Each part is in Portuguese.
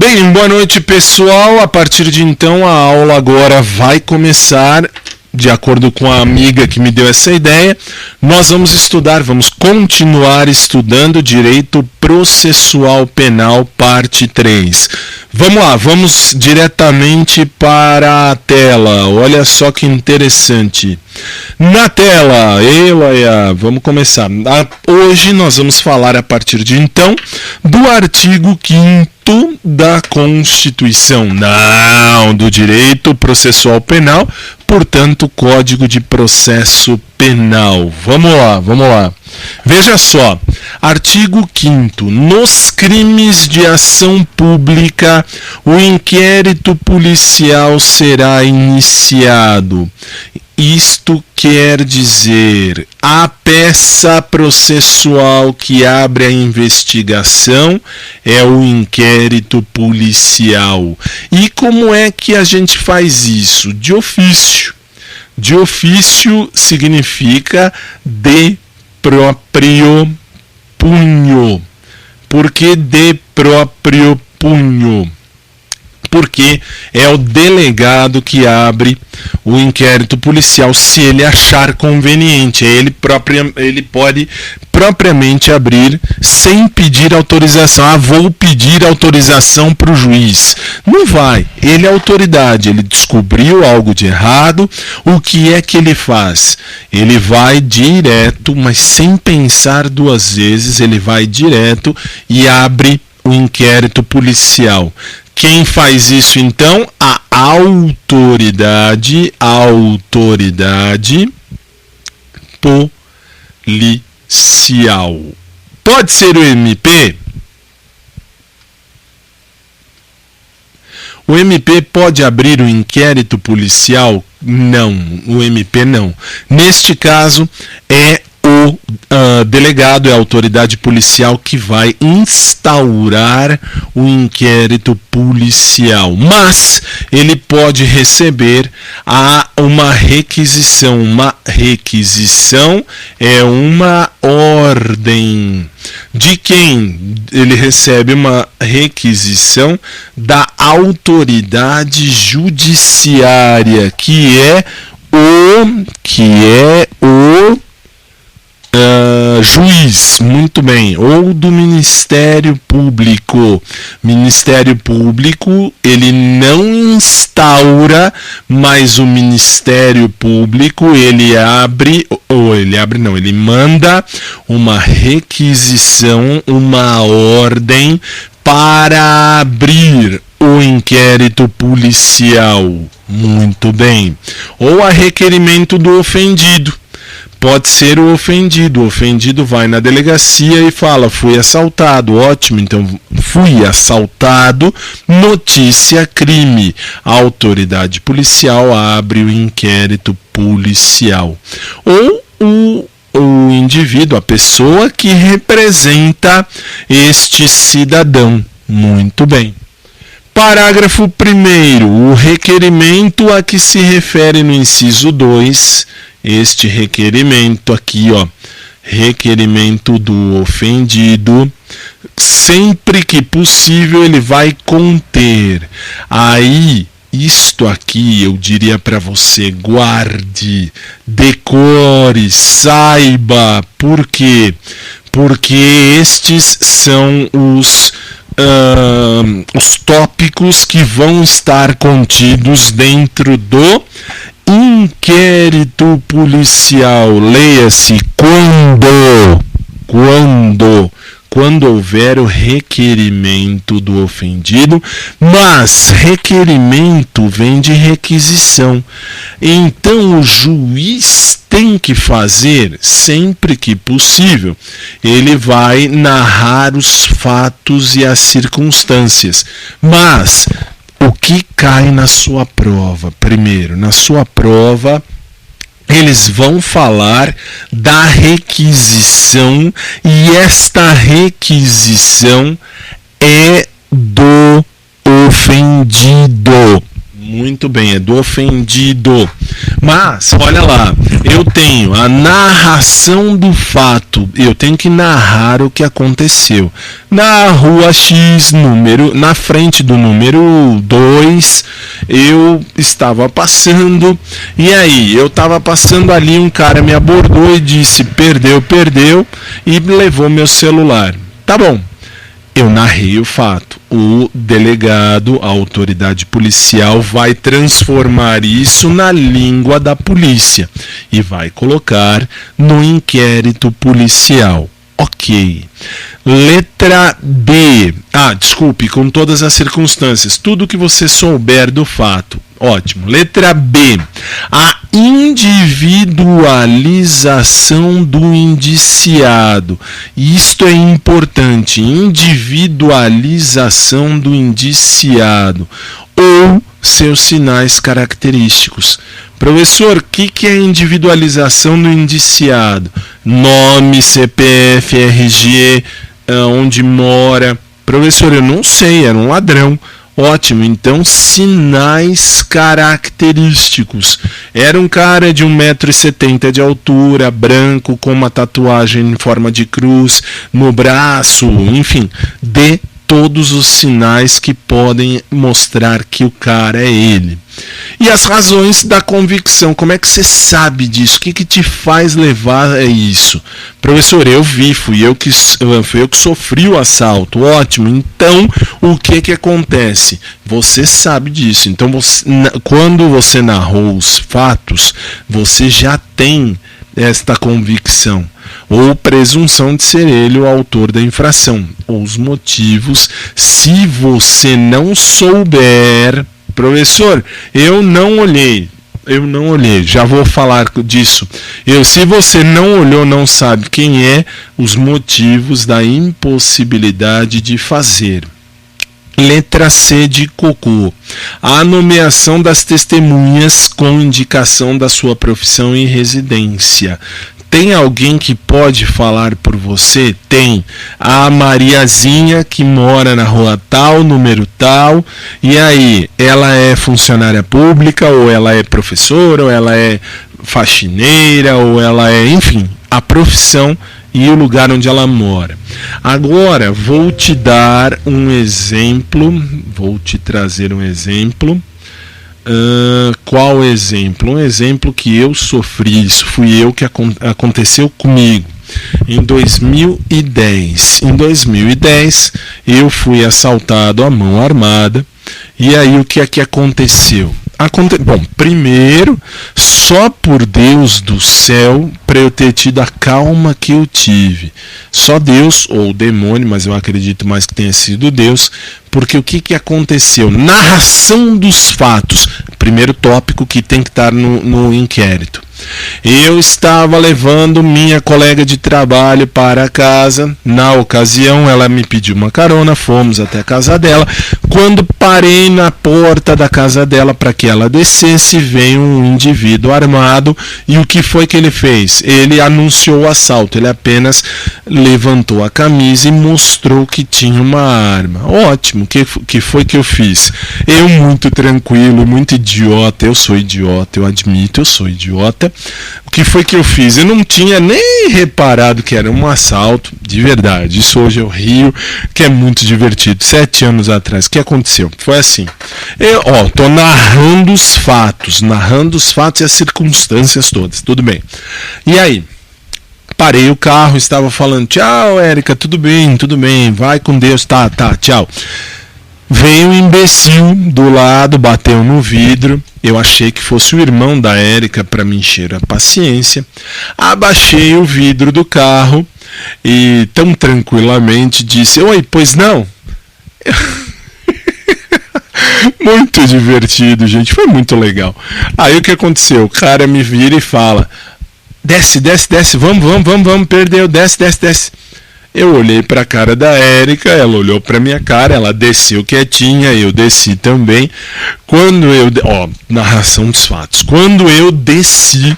Bem, boa noite, pessoal. A partir de então, a aula agora vai começar. De acordo com a amiga que me deu essa ideia, nós vamos continuar estudando Direito Processual Penal, parte 3. Vamos lá, vamos diretamente para a tela. Olha só que interessante. Na tela, vamos começar. Hoje nós vamos falar, a partir de então, do artigo 5º da Constituição, não do Direito Processual Penal, portanto, Código de Processo Penal. Vamos lá. Veja só, artigo 5º. Nos crimes de ação pública, o inquérito policial será iniciado. Isto quer dizer, a peça processual que abre a investigação é o inquérito policial. E como é que a gente faz isso? De ofício. De ofício significa de próprio punho. Por que de próprio punho? Porque é o delegado que abre o inquérito policial, se ele achar conveniente. Ele pode propriamente abrir sem pedir autorização. Vou pedir autorização para o juiz. Não vai. Ele é autoridade. Ele descobriu algo de errado. O que é que ele faz? Ele vai direto, mas sem pensar duas vezes, ele vai direto e abre o inquérito policial. Quem faz isso, então? A autoridade policial. Pode ser o MP? O MP pode abrir o inquérito policial? Não, o MP não. Neste caso, é o delegado, é a autoridade policial que vai instaurar o inquérito policial. Mas ele pode receber uma requisição. Uma requisição é uma ordem. De quem? Ele recebe uma requisição da autoridade judiciária, que é o juiz, muito bem, ou do Ministério Público. Ministério Público, ele não instaura, mas o Ministério Público, ele manda uma requisição, uma ordem para abrir o inquérito policial. Muito bem. Ou a requerimento do ofendido. Pode ser o ofendido. O ofendido vai na delegacia e fala: fui assaltado. Ótimo, então fui assaltado, notícia crime. A autoridade policial abre o inquérito policial. Ou o indivíduo, a pessoa que representa este cidadão. Muito bem. Parágrafo 1º. O requerimento a que se refere no inciso 2, este requerimento aqui, requerimento do ofendido, sempre que possível ele vai conter. Aí, isto aqui eu diria para você: guarde, decore, saiba. Por quê? Porque estes são os tópicos que vão estar contidos dentro do inquérito policial. Leia-se quando houver o requerimento do ofendido, mas requerimento vem de requisição. Então o juiz tem que fazer, sempre que possível, ele vai narrar os fatos e as circunstâncias. Mas o que cai na sua prova? Primeiro, na sua prova, eles vão falar da requisição, e esta requisição é do ofendido. Muito bem, é do ofendido. Mas, olha lá, eu tenho a narração do fato, eu tenho que narrar o que aconteceu. Na rua X, na frente do número 2, eu estava passando, e aí, eu estava passando ali, um cara me abordou e disse, perdeu, e levou meu celular. Tá bom. Eu narrei o fato. O delegado, a autoridade policial, vai transformar isso na língua da polícia e vai colocar no inquérito policial. Ok. Letra B. Desculpe, com todas as circunstâncias. Tudo que você souber do fato. Ótimo. Letra B. A individualização do indiciado. Isto é importante. Individualização do indiciado. Ou seus sinais característicos. Professor, o que é individualização do indiciado? Nome, CPF, RG, onde mora. Professor, eu não sei, era um ladrão. Ótimo, então sinais característicos. Era um cara de 1,70 m de altura, branco, com uma tatuagem em forma de cruz no braço, enfim, dê todos os sinais que podem mostrar que o cara é ele. E as razões da convicção, como é que você sabe disso? O que te faz levar a isso? Professor, eu vi, fui eu que sofri o assalto. Ótimo, então o que acontece? Você sabe disso. Então, quando você narrou os fatos, você já tem esta convicção ou presunção de ser ele o autor da infração, ou os motivos. Se você não souber, professor, eu não olhei, já vou falar disso. Se você não olhou, não sabe quem é, os motivos da impossibilidade de fazer. Letra C de cocô. A nomeação das testemunhas com indicação da sua profissão e residência. Tem alguém que pode falar por você? Tem. A Mariazinha, que mora na rua tal, número tal. E aí, ela é funcionária pública, ou ela é professora, ou ela é faxineira, ou ela é, enfim, a profissão e o lugar onde ela mora. Agora, vou te dar um exemplo, vou te trazer um exemplo. Qual exemplo? Um exemplo que eu sofri, isso fui eu que aconteceu comigo. Em 2010. Em 2010, eu fui assaltado à mão armada. E aí, o que é que aconteceu? Bom, primeiro, só por Deus do céu, para eu ter tido a calma que eu tive. Só Deus, ou o demônio, mas eu acredito mais que tenha sido Deus, porque o que aconteceu? Narração dos fatos. Primeiro tópico que tem que estar no inquérito. Eu estava levando minha colega de trabalho para casa. Na ocasião, ela me pediu uma carona, fomos até a casa dela. Quando parei na porta da casa dela para que ela descesse, veio um indivíduo armado. E o que foi que ele fez? Ele anunciou o assalto. Ele apenas levantou a camisa e mostrou que tinha uma arma. Ótimo, o que foi que eu fiz? Eu, muito tranquilo, muito idiota, eu sou idiota, eu admito, eu sou idiota. O que foi que eu fiz? Eu não tinha nem reparado que era um assalto, de verdade. Isso hoje eu rio, que é muito divertido. 7 anos atrás, o que aconteceu? Foi assim. Tô narrando os fatos e as circunstâncias todas, tudo bem. E aí? Parei o carro, estava falando, tchau, Érica, tudo bem, vai com Deus, tá, tchau. Veio um imbecil do lado, bateu no vidro. Eu achei que fosse o irmão da Érica para me encher a paciência. Abaixei o vidro do carro e tão tranquilamente disse, oi, pois não? Muito divertido, gente, foi muito legal. Aí o que aconteceu? O cara me vira e fala, desce, vamos, perdeu, desce. Eu olhei para a cara da Érica, ela olhou para minha cara, ela desceu quietinha, eu desci também. Narração dos fatos. Quando eu desci,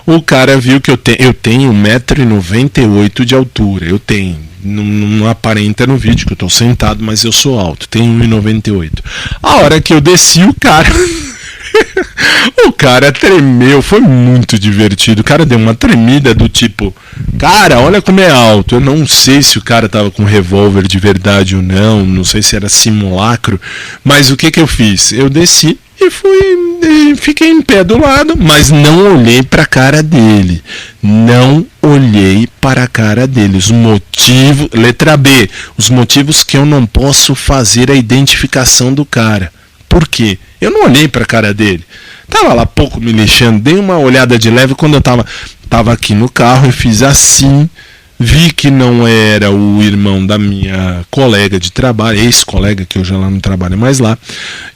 o cara viu que eu tenho 1,98 m de altura. Eu tenho. Não aparenta no vídeo que eu estou sentado, mas eu sou alto, tenho 1,98 m. A hora que eu desci, o cara O cara tremeu, foi muito divertido. O cara deu uma tremida do tipo, cara, olha como é alto. Eu não sei se o cara tava com revólver de verdade ou não, não sei se era simulacro, mas o que eu fiz? Eu desci e fiquei em pé do lado, mas não olhei para a cara dele. Não olhei para a cara dele. Os motivos, letra B, os motivos que eu não posso fazer a identificação do cara. Por quê? Eu não olhei para a cara dele. Tava lá pouco me lixando, dei uma olhada de leve quando eu tava aqui no carro e fiz assim, vi que não era o irmão da minha colega de trabalho, ex-colega, que eu já não trabalho mais lá.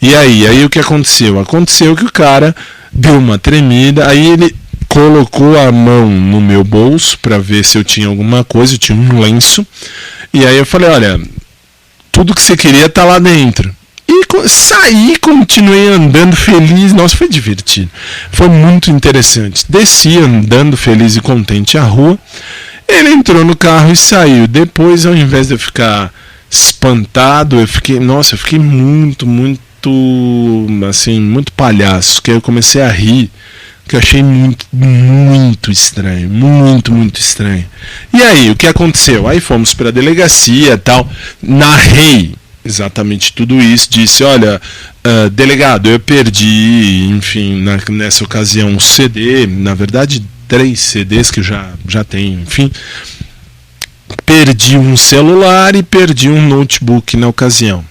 E aí o que aconteceu? Aconteceu que o cara deu uma tremida, aí ele colocou a mão no meu bolso para ver se eu tinha alguma coisa, eu tinha um lenço. E aí eu falei, olha, tudo que você queria tá lá dentro. E saí, continuei andando feliz. Nossa, foi divertido. Foi muito interessante. Desci andando feliz e contente a rua. Ele entrou no carro e saiu. Depois, ao invés de eu ficar espantado, eu fiquei muito palhaço. Que eu comecei a rir, que eu achei muito estranho, muito estranho. E aí, o que aconteceu? Aí fomos para a delegacia e tal, narrei exatamente tudo isso, disse, olha, delegado, eu perdi, enfim, nessa ocasião um CD, na verdade 3 CDs que eu já tenho, enfim, perdi um celular e perdi um notebook na ocasião.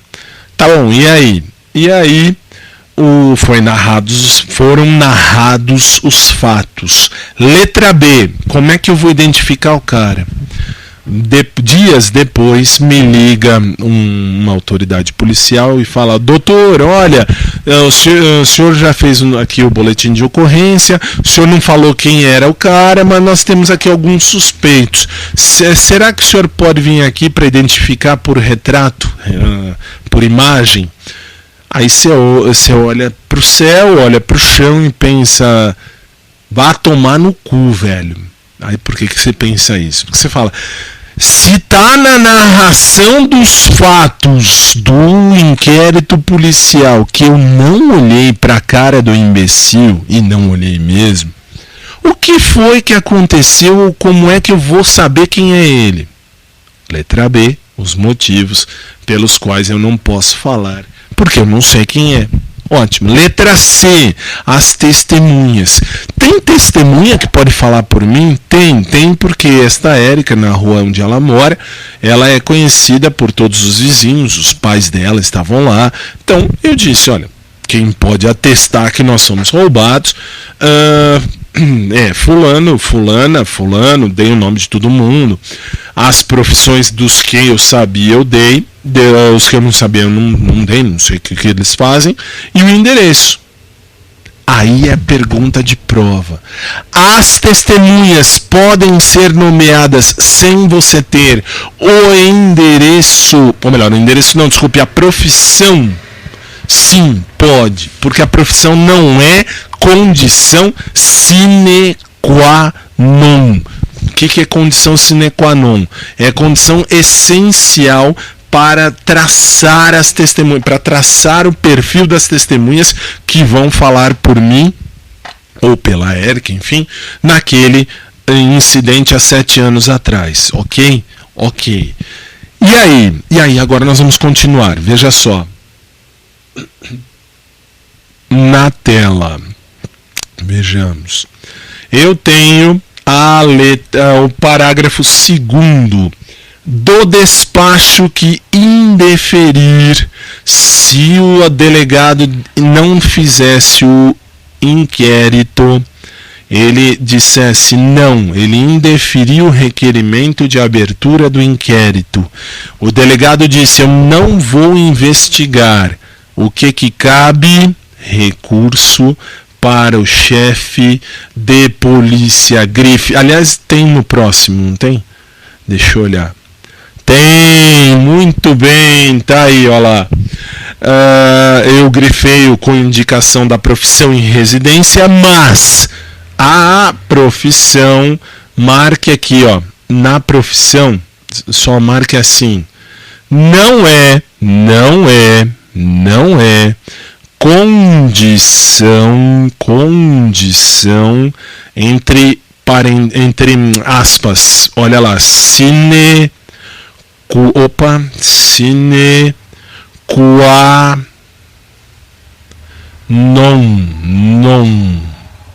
Tá bom, e aí? E aí foram narrados os fatos. Letra B, como é que eu vou identificar o cara? Dias depois me liga uma autoridade policial e fala, doutor, olha, o senhor já fez aqui o boletim de ocorrência, o senhor não falou quem era o cara, mas nós temos aqui alguns suspeitos. Será que o senhor pode vir aqui para identificar por retrato, por imagem? Aí você olha pro céu, olha pro chão e pensa, vá tomar no cu, velho. Aí por que você pensa isso? Porque você fala, se tá na narração dos fatos do inquérito policial que eu não olhei pra cara do imbecil, e não olhei mesmo, o que foi que aconteceu ou como é que eu vou saber quem é ele? Letra B, os motivos pelos quais eu não posso falar, porque eu não sei quem é. Ótimo. Letra C, as testemunhas. Tem testemunha que pode falar por mim? Tem, porque esta Érica, na rua onde ela mora, ela é conhecida por todos os vizinhos, os pais dela estavam lá. Então, eu disse, olha, quem pode atestar que nós somos roubados, fulano, fulana, fulano, dei o nome de todo mundo. As profissões dos que eu sabia eu dei, os que eu não sabia eu não dei, não sei o que eles fazem, e o endereço. Aí é pergunta de prova. As testemunhas podem ser nomeadas sem você ter o endereço, ou melhor, o endereço não, desculpe, a profissão. Sim, pode, porque a profissão não é condição sine qua non. O que é condição sine qua non? É condição essencial para traçar as testemunhas, para traçar o perfil das testemunhas que vão falar por mim, ou pela Érica, enfim, naquele incidente há 7 anos atrás, ok? Ok. E aí, agora nós vamos continuar, veja só. Na tela, vejamos. Eu tenho o parágrafo 2º do despacho que indeferir se o delegado não fizesse o inquérito, ele dissesse não, ele indeferiu o requerimento de abertura do inquérito. O delegado disse, eu não vou investigar. O que cabe? Recurso para o chefe de polícia, grife. Aliás, tem no próximo, não tem? Deixa eu olhar. Tem, muito bem, tá aí, ó lá. Eu grifei com indicação da profissão em residência, mas a profissão, marque aqui, ó, na profissão, só marque assim, não é condição entre aspas, olha lá, sine qua non,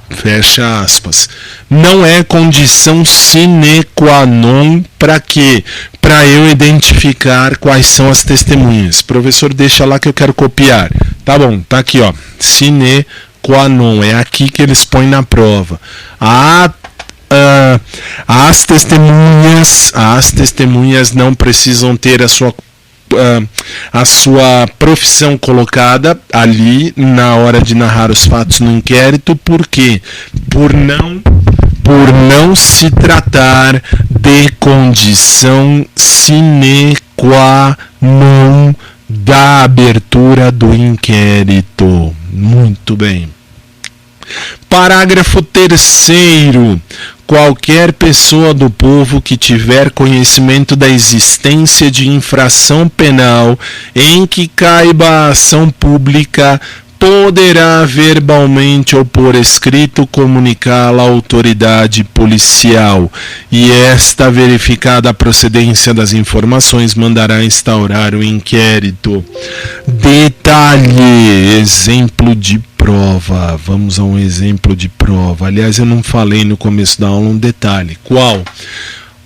fecha aspas. Não é condição sine qua non para quê? Para eu identificar quais são as testemunhas. Professor, deixa lá que eu quero copiar. Tá bom, tá aqui, ó. Sine qua non, é aqui que eles põem na prova. As testemunhas não precisam ter a sua profissão colocada ali na hora de narrar os fatos no inquérito. Por quê? Por não se tratar de condição sine qua non da abertura do inquérito. Muito bem. Parágrafo 3º. Qualquer pessoa do povo que tiver conhecimento da existência de infração penal em que caiba a ação pública poderá verbalmente ou por escrito comunicá-la à autoridade policial, e esta, verificada a procedência das informações, mandará instaurar o inquérito. Detalhe, exemplo de prova. Vamos a um exemplo de prova. Aliás, eu não falei no começo da aula um detalhe. Qual?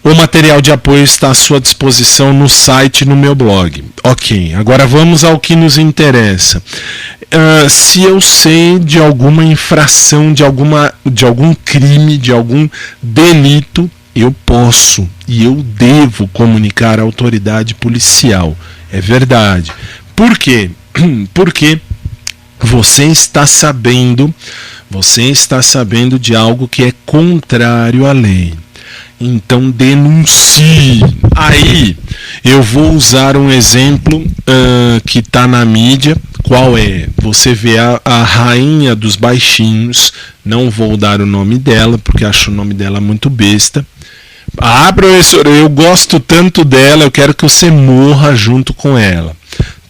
O material de apoio está à sua disposição no site e no meu blog. Ok, agora vamos ao que nos interessa. Se eu sei de alguma infração, de algum crime, de algum delito, eu posso e eu devo comunicar à autoridade policial. É verdade. Por quê? Porque você está sabendo de algo que é contrário à lei. Então denuncie. Aí eu vou usar um exemplo que está na mídia. Qual é? Você vê a rainha dos baixinhos. Não vou dar o nome dela, porque acho o nome dela muito besta. Ah, professor, eu gosto tanto dela, eu quero que você morra junto com ela.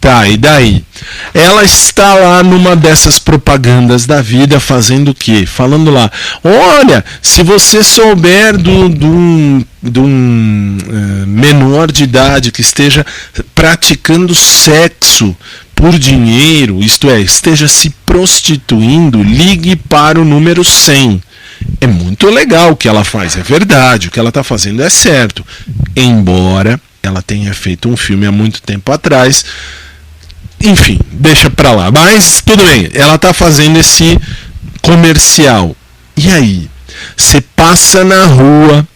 Tá, e daí? Ela está lá numa dessas propagandas da vida fazendo o quê? Falando lá, olha, se você souber de um menor de idade que esteja praticando sexo por dinheiro, isto é, esteja se prostituindo, ligue para o número 100. É muito legal o que ela faz, é verdade, o que ela está fazendo é certo. Embora ela tenha feito um filme há muito tempo atrás, enfim, deixa pra lá. Mas tudo bem, ela tá fazendo esse comercial. E aí? Você passa na rua,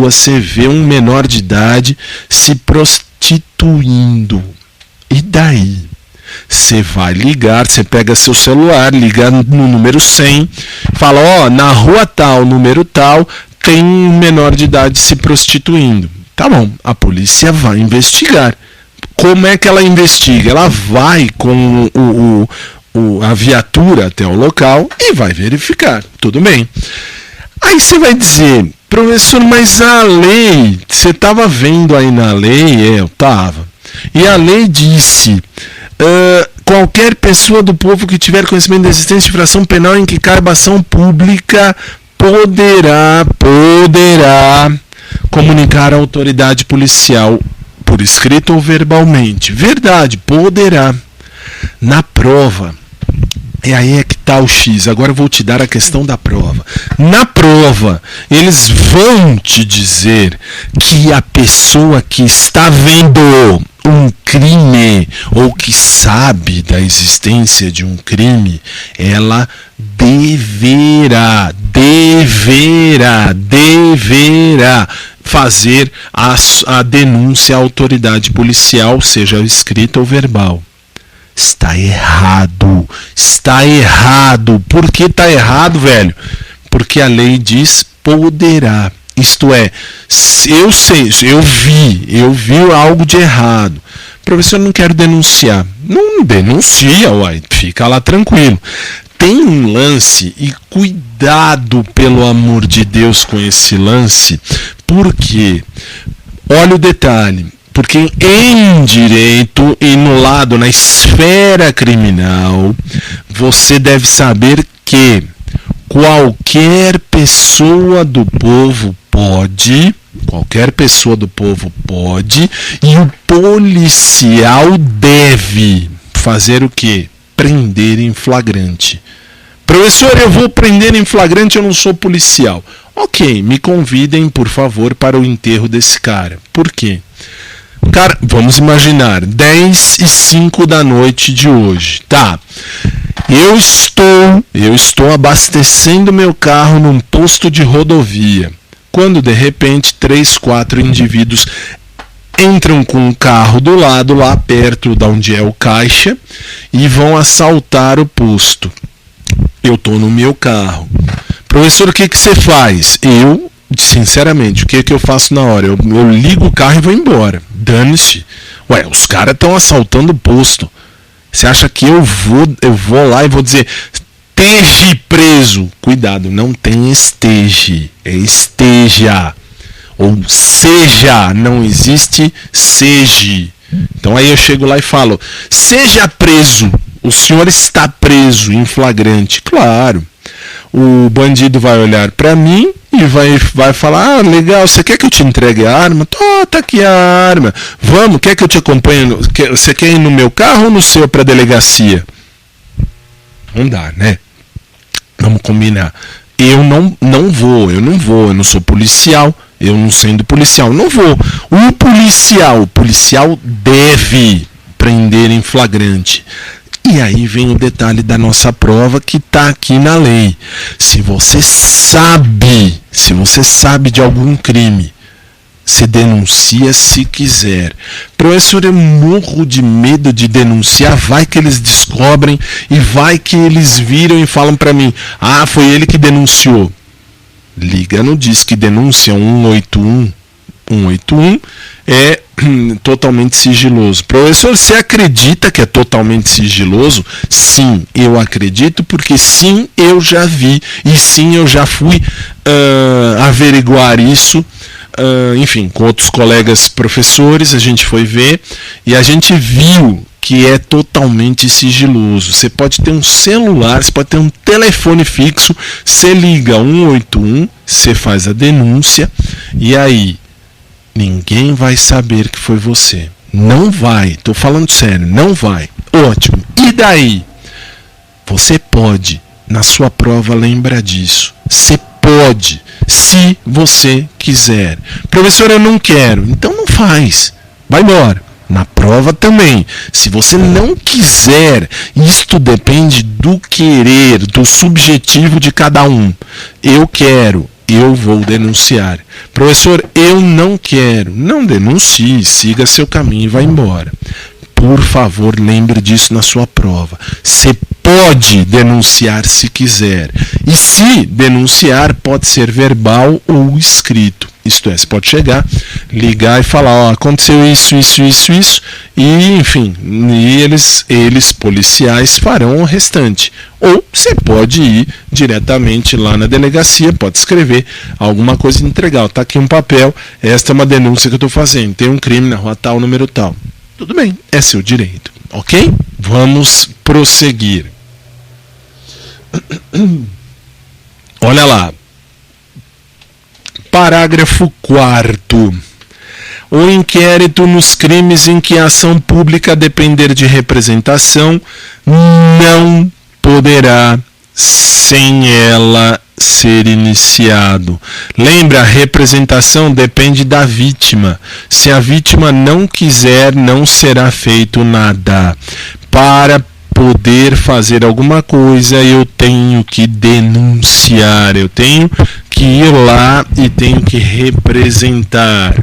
você vê um menor de idade se prostituindo. E daí? Você vai ligar, você pega seu celular, liga no número 100, fala, ó, na rua tal, número tal, tem um menor de idade se prostituindo. Tá bom, a polícia vai investigar. Como é que ela investiga? Ela vai com a viatura até o local e vai verificar. Tudo bem. Aí você vai dizer, professor, mas a lei, você estava vendo aí na lei? Eu estava. E a lei disse, qualquer pessoa do povo que tiver conhecimento da existência de infração penal em que caiba ação pública poderá comunicar à autoridade policial por escrito ou verbalmente. Verdade, poderá. Na prova, e aí é que está o X. Agora eu vou te dar a questão da prova. Na prova, eles vão te dizer que a pessoa que está vendo um crime ou que sabe da existência de um crime, ela deverá fazer a denúncia à autoridade policial, seja escrita ou verbal. Está errado. Por que está errado, velho? Porque a lei diz poderá. Isto é, eu vi algo de errado. Professor, não quero denunciar. Não denuncia, uai, fica lá tranquilo. Tem um lance, e cuidado, pelo amor de Deus, com esse lance, porque, olha o detalhe, Porque em direito e no lado, na esfera criminal, você deve saber que qualquer pessoa do povo pode, e o policial deve fazer o quê? Prender em flagrante. Professor, eu vou prender em flagrante, eu não sou policial. Ok, me convidem, por favor, para o enterro desse cara. Por quê? Cara, vamos imaginar, 10h05 da noite de hoje. Tá, eu estou abastecendo meu carro num posto de rodovia. Quando, de repente, 3, 4 indivíduos entram com um carro do lado, lá perto de onde é o caixa, e vão assaltar o posto. Eu estou no meu carro. Professor, o que você faz? Eu, sinceramente, o que eu faço na hora? Eu ligo o carro e vou embora. Dane-se. Ué, os caras estão assaltando o posto. Você acha que eu vou lá e vou dizer, esteja preso? Cuidado, não tem esteja, é esteja. Ou seja, não existe seja. Então aí eu chego lá e falo, seja preso. O senhor está preso em flagrante. Claro. O bandido vai olhar para mim e vai falar, legal, você quer que eu te entregue a arma? Tá aqui a arma. Vamos, quer que eu te acompanhe? Você quer ir no meu carro ou no seu para a delegacia? Não dá, né? Vamos combinar. Eu não vou, eu não sou policial, eu não sendo policial, não vou. O policial deve prender em flagrante. E aí vem o detalhe da nossa prova que está aqui na lei. Se você sabe de algum crime, se denuncia se quiser. Professor, eu morro de medo de denunciar, vai que eles descobrem e vai que eles viram e falam para mim, foi ele que denunciou. Liga no Disque Denúncia 181. 181 é totalmente sigiloso. Professor, você acredita que é totalmente sigiloso? Sim, eu acredito, porque sim, eu já vi e sim, eu já fui averiguar isso. Enfim, com outros colegas professores, a gente foi ver e a gente viu que é totalmente sigiloso. Você pode ter um celular, você pode ter um telefone fixo, você liga 181, você faz a denúncia e aí ninguém vai saber que foi você. Não vai, estou falando sério, não vai. Ótimo. E daí? Você pode, na sua prova, lembra disso. Você pode, se você quiser. Professor, eu não quero. Então não faz. Vai embora. Na prova também. Se você não quiser, isto depende do querer, do subjetivo de cada um. Eu quero. Eu vou denunciar. Professor, eu não quero. Não denuncie, siga seu caminho e vá embora. Por favor, lembre disso na sua prova. Você pode denunciar se quiser. E se denunciar, pode ser verbal ou escrito. Isto é, você pode chegar, ligar e falar, aconteceu isso, e enfim, e eles policiais farão o restante. Ou você pode ir diretamente lá na delegacia, pode escrever alguma coisa e entregar. Está aqui um papel, esta é uma denúncia que eu estou fazendo, tem um crime na rua tal, número tal. Tudo bem, é seu direito, ok? Vamos prosseguir. Olha lá. Parágrafo 4º. O inquérito nos crimes em que a ação pública depender de representação não poderá, sem ela, ser iniciado. Lembra, a representação depende da vítima. Se a vítima não quiser, não será feito nada. Para poder fazer alguma coisa, eu tenho que denunciar, eu tenho que ir lá e tenho que representar.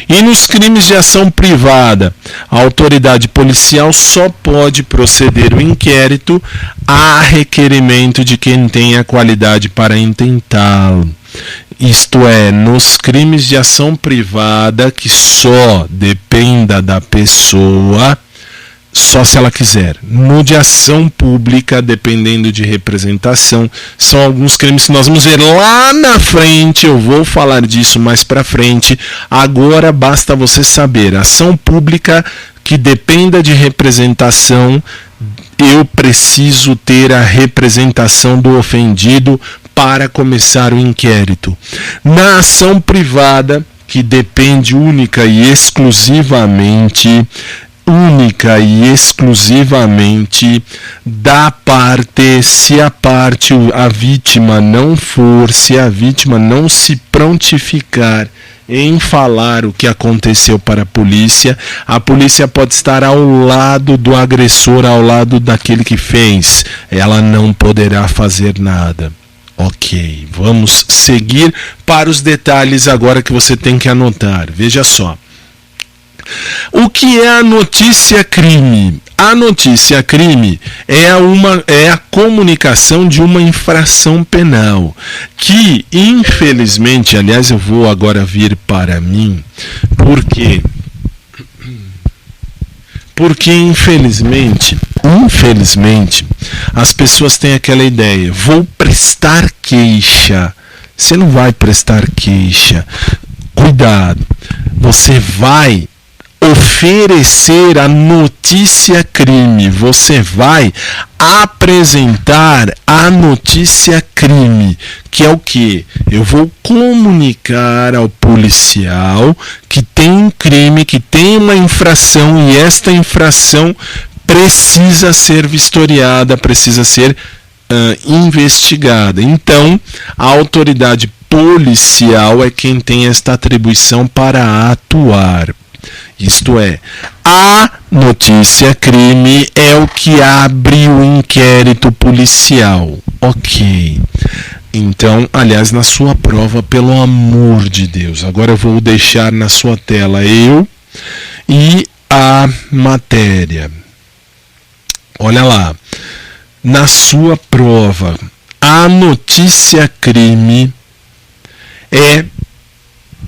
E nos crimes de ação privada, a autoridade policial só pode proceder o inquérito a requerimento de quem tem a qualidade para intentá-lo. Isto é, nos crimes de ação privada que só dependa da pessoa, só se ela quiser. No de ação pública, dependendo de representação, são alguns crimes que nós vamos ver lá na frente. Eu vou falar disso mais para frente. Agora basta você saber, ação pública que dependa de representação, eu preciso ter a representação do ofendido para começar o inquérito. Na ação privada, que depende única e exclusivamente da parte, se a vítima não se prontificar em falar o que aconteceu para a polícia pode estar ao lado do agressor, ao lado daquele que fez, ela não poderá fazer nada. Ok, vamos seguir para os detalhes agora que você tem que anotar. Veja só. O que é a notícia crime? A notícia crime é a comunicação de uma infração penal que, infelizmente, aliás, eu vou agora vir para mim, porque infelizmente, as pessoas têm aquela ideia, vou prestar queixa. Você não vai prestar queixa. Cuidado, você vai oferecer a notícia crime, você vai apresentar a notícia crime, que é o que? Eu vou comunicar ao policial que tem um crime, que tem uma infração e esta infração precisa ser vistoriada, precisa ser investigada. Então, a autoridade policial é quem tem esta atribuição para atuar. Isto é, a notícia crime é o que abre o inquérito policial. Ok. Então, aliás, na sua prova, pelo amor de Deus, agora eu vou deixar na sua tela eu e a matéria. Olha lá. Na sua prova, a notícia crime é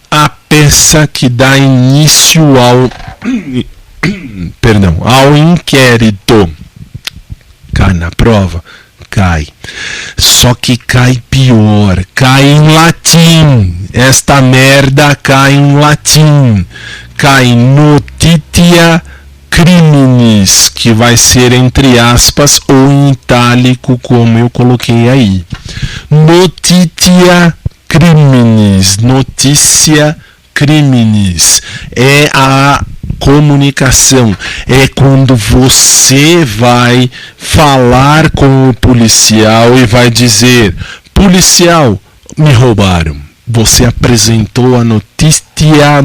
a peça que dá início ao inquérito. Cai na prova? Cai. Só que cai pior. Cai em latim. Esta merda cai em latim. Cai notitia criminis, que vai ser entre aspas ou em itálico, como eu coloquei aí. Notitia criminis, notícia criminis, é a comunicação, é quando você vai falar com o policial e vai dizer, policial, me roubaram. Você apresentou a notitia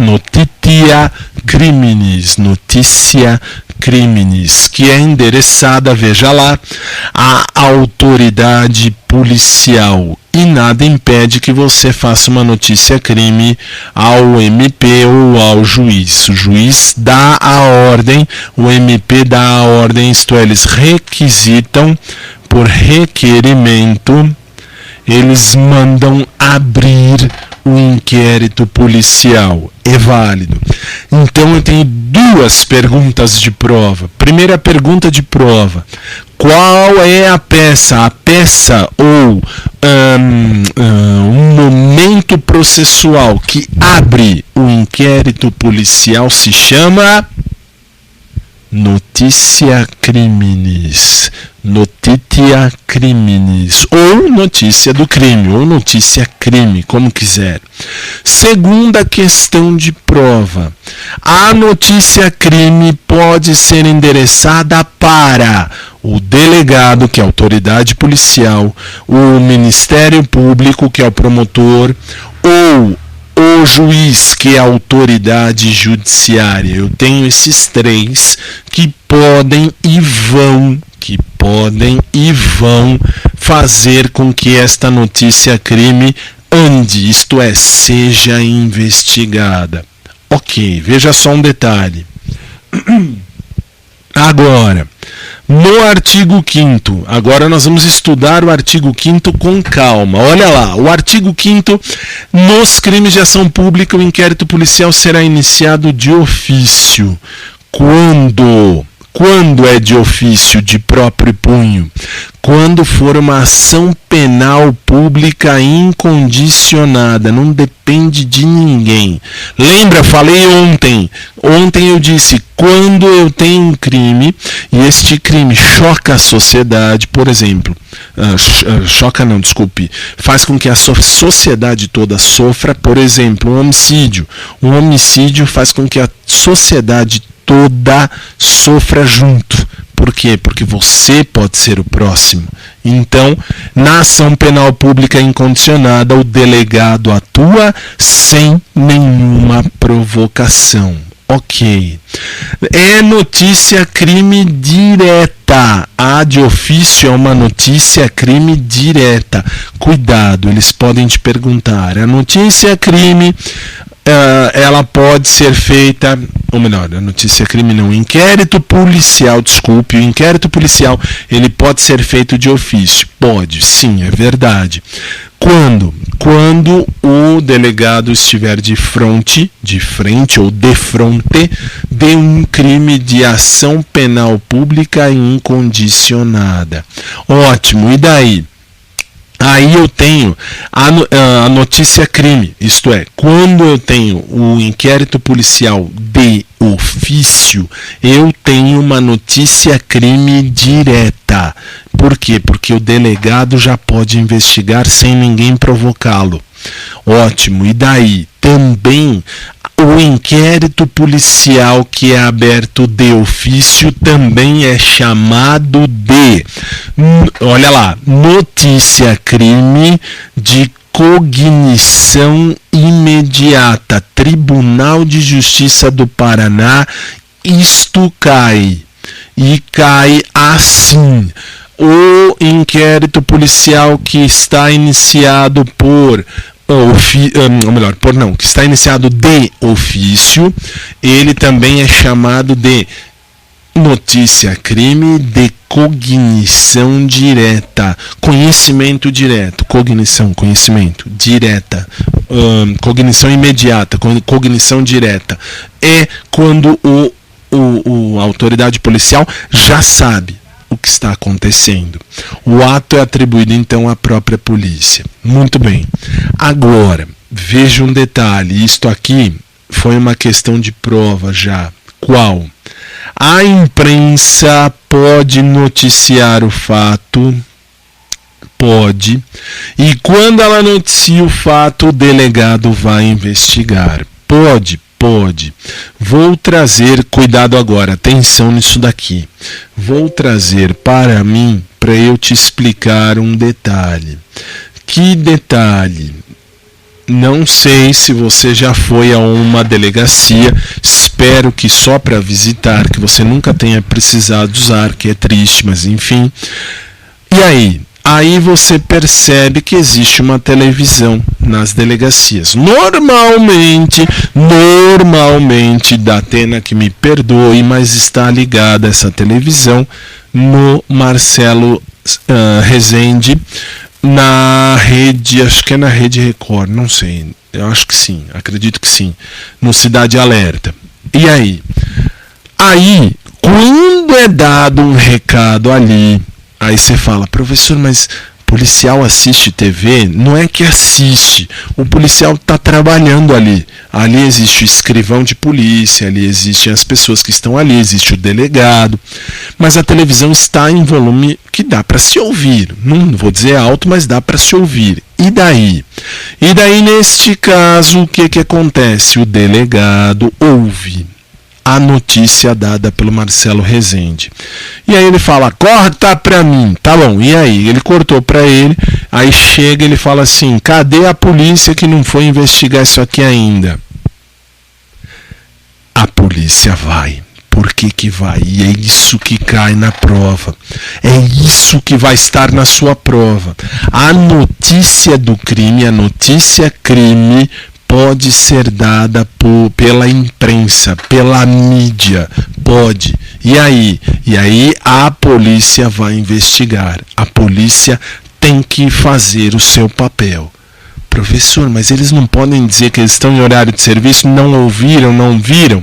criminis, notícia criminis, que é endereçada, veja lá, à autoridade policial. E nada impede que você faça uma notícia crime ao MP ou ao juiz. O juiz dá a ordem, o MP dá a ordem, isto é, eles requisitam por requerimento, eles mandam abrir o inquérito policial. É válido. Então eu tenho duas perguntas de prova. Primeira pergunta de prova: qual é a peça? A peça ou um momento processual que abre o inquérito policial se chama notícia criminis, notitia criminis, ou notícia do crime, ou notícia crime, como quiser. Segunda questão de prova: a notícia crime pode ser endereçada para o delegado, que é a autoridade policial, o Ministério Público, que é o promotor, ou o juiz, que é a autoridade judiciária. Eu tenho esses três que podem e vão fazer com que esta notícia crime ande, isto é, seja investigada. Ok, veja só um detalhe. Agora, no artigo 5º, agora nós vamos estudar o artigo 5º com calma. Olha lá, o artigo 5º, nos crimes de ação pública, o inquérito policial será iniciado de ofício. Quando é de ofício, de próprio punho? Quando for uma ação penal pública incondicionada, não depende de ninguém. Lembra, falei ontem eu disse, quando eu tenho um crime e este crime choca a sociedade, por exemplo, faz com que a sociedade toda sofra, por exemplo, um homicídio faz com que a sociedade toda sofra junto. Por quê? Porque você pode ser o próximo. Então, na ação penal pública incondicionada, o delegado atua sem nenhuma provocação. Ok. É notícia crime direta. A de ofício é uma notícia crime direta. Cuidado, eles podem te perguntar. A notícia crime, ela pode ser feita, ou melhor, a notícia crime não, o inquérito policial ele pode ser feito de ofício. Pode, sim, é verdade. Quando o delegado estiver de frente ou de fronte de um crime de ação penal pública incondicionada. Ótimo, e daí? Aí eu tenho a notícia crime, isto é, quando eu tenho o inquérito policial de ofício, eu tenho uma notícia crime direta. Por quê? Porque o delegado já pode investigar sem ninguém provocá-lo. Ótimo, e daí? Também o inquérito policial que é aberto de ofício também é chamado de, olha lá, notícia crime de cognição imediata. Tribunal de Justiça do Paraná, isto cai. E cai assim. O inquérito policial que está iniciado que está iniciado de ofício, ele também é chamado de notícia crime de cognição direta, conhecimento direto, conhecimento direta, cognição imediata, cognição direta. É quando a autoridade policial já sabe o que está acontecendo. O ato é atribuído então à própria polícia. Muito bem. Agora, veja um detalhe. Isto aqui foi uma questão de prova já. Qual? A imprensa pode noticiar o fato? Pode. E quando ela noticia o fato, o delegado vai investigar. Pode. Vou trazer, cuidado agora, atenção nisso daqui. Vou trazer para mim, para eu te explicar um detalhe. Que detalhe? Não sei se você já foi a uma delegacia, espero que só para visitar, que você nunca tenha precisado usar, que é triste, mas enfim. E aí? Aí você percebe que existe uma televisão nas delegacias. Normalmente, Datena que me perdoe, mas está ligada essa televisão no Marcelo Rezende, na rede, acho que é na Rede Record, não sei, eu acho que sim, acredito que sim, no Cidade Alerta. E aí? Aí, quando é dado um recado ali, aí você fala, professor, mas policial assiste TV? Não é que assiste, o policial está trabalhando ali. Ali existe o escrivão de polícia, ali existem as pessoas que estão ali, existe o delegado. Mas a televisão está em volume que dá para se ouvir. Não vou dizer alto, mas dá para se ouvir. E daí? E daí, neste caso, o que acontece? O delegado ouve a notícia dada pelo Marcelo Rezende. E aí ele fala, corta pra mim. Tá bom, e aí? Ele cortou pra ele, aí chega e ele fala assim, cadê a polícia que não foi investigar isso aqui ainda? A polícia vai. Por que vai? E é isso que cai na prova. É isso que vai estar na sua prova. A notícia do crime, a notícia crime, pode ser dada pela imprensa, pela mídia, pode. E aí? E aí a polícia vai investigar. A polícia tem que fazer o seu papel. Professor, mas eles não podem dizer que eles estão em horário de serviço, não ouviram, não viram?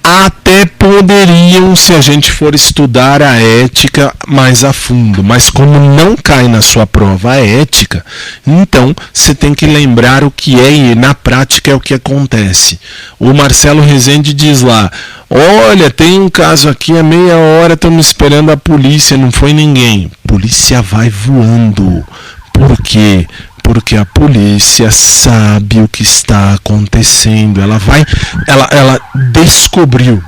Até poderiam, se a gente for estudar a ética mais a fundo, mas como não cai na sua prova a ética, então você tem que lembrar o que é e na prática é o que acontece. O Marcelo Rezende diz lá, olha, tem um caso aqui, há meia hora estamos esperando a polícia, não foi ninguém. Polícia vai voando. Por quê? Porque a polícia sabe o que está acontecendo. Ela descobriu.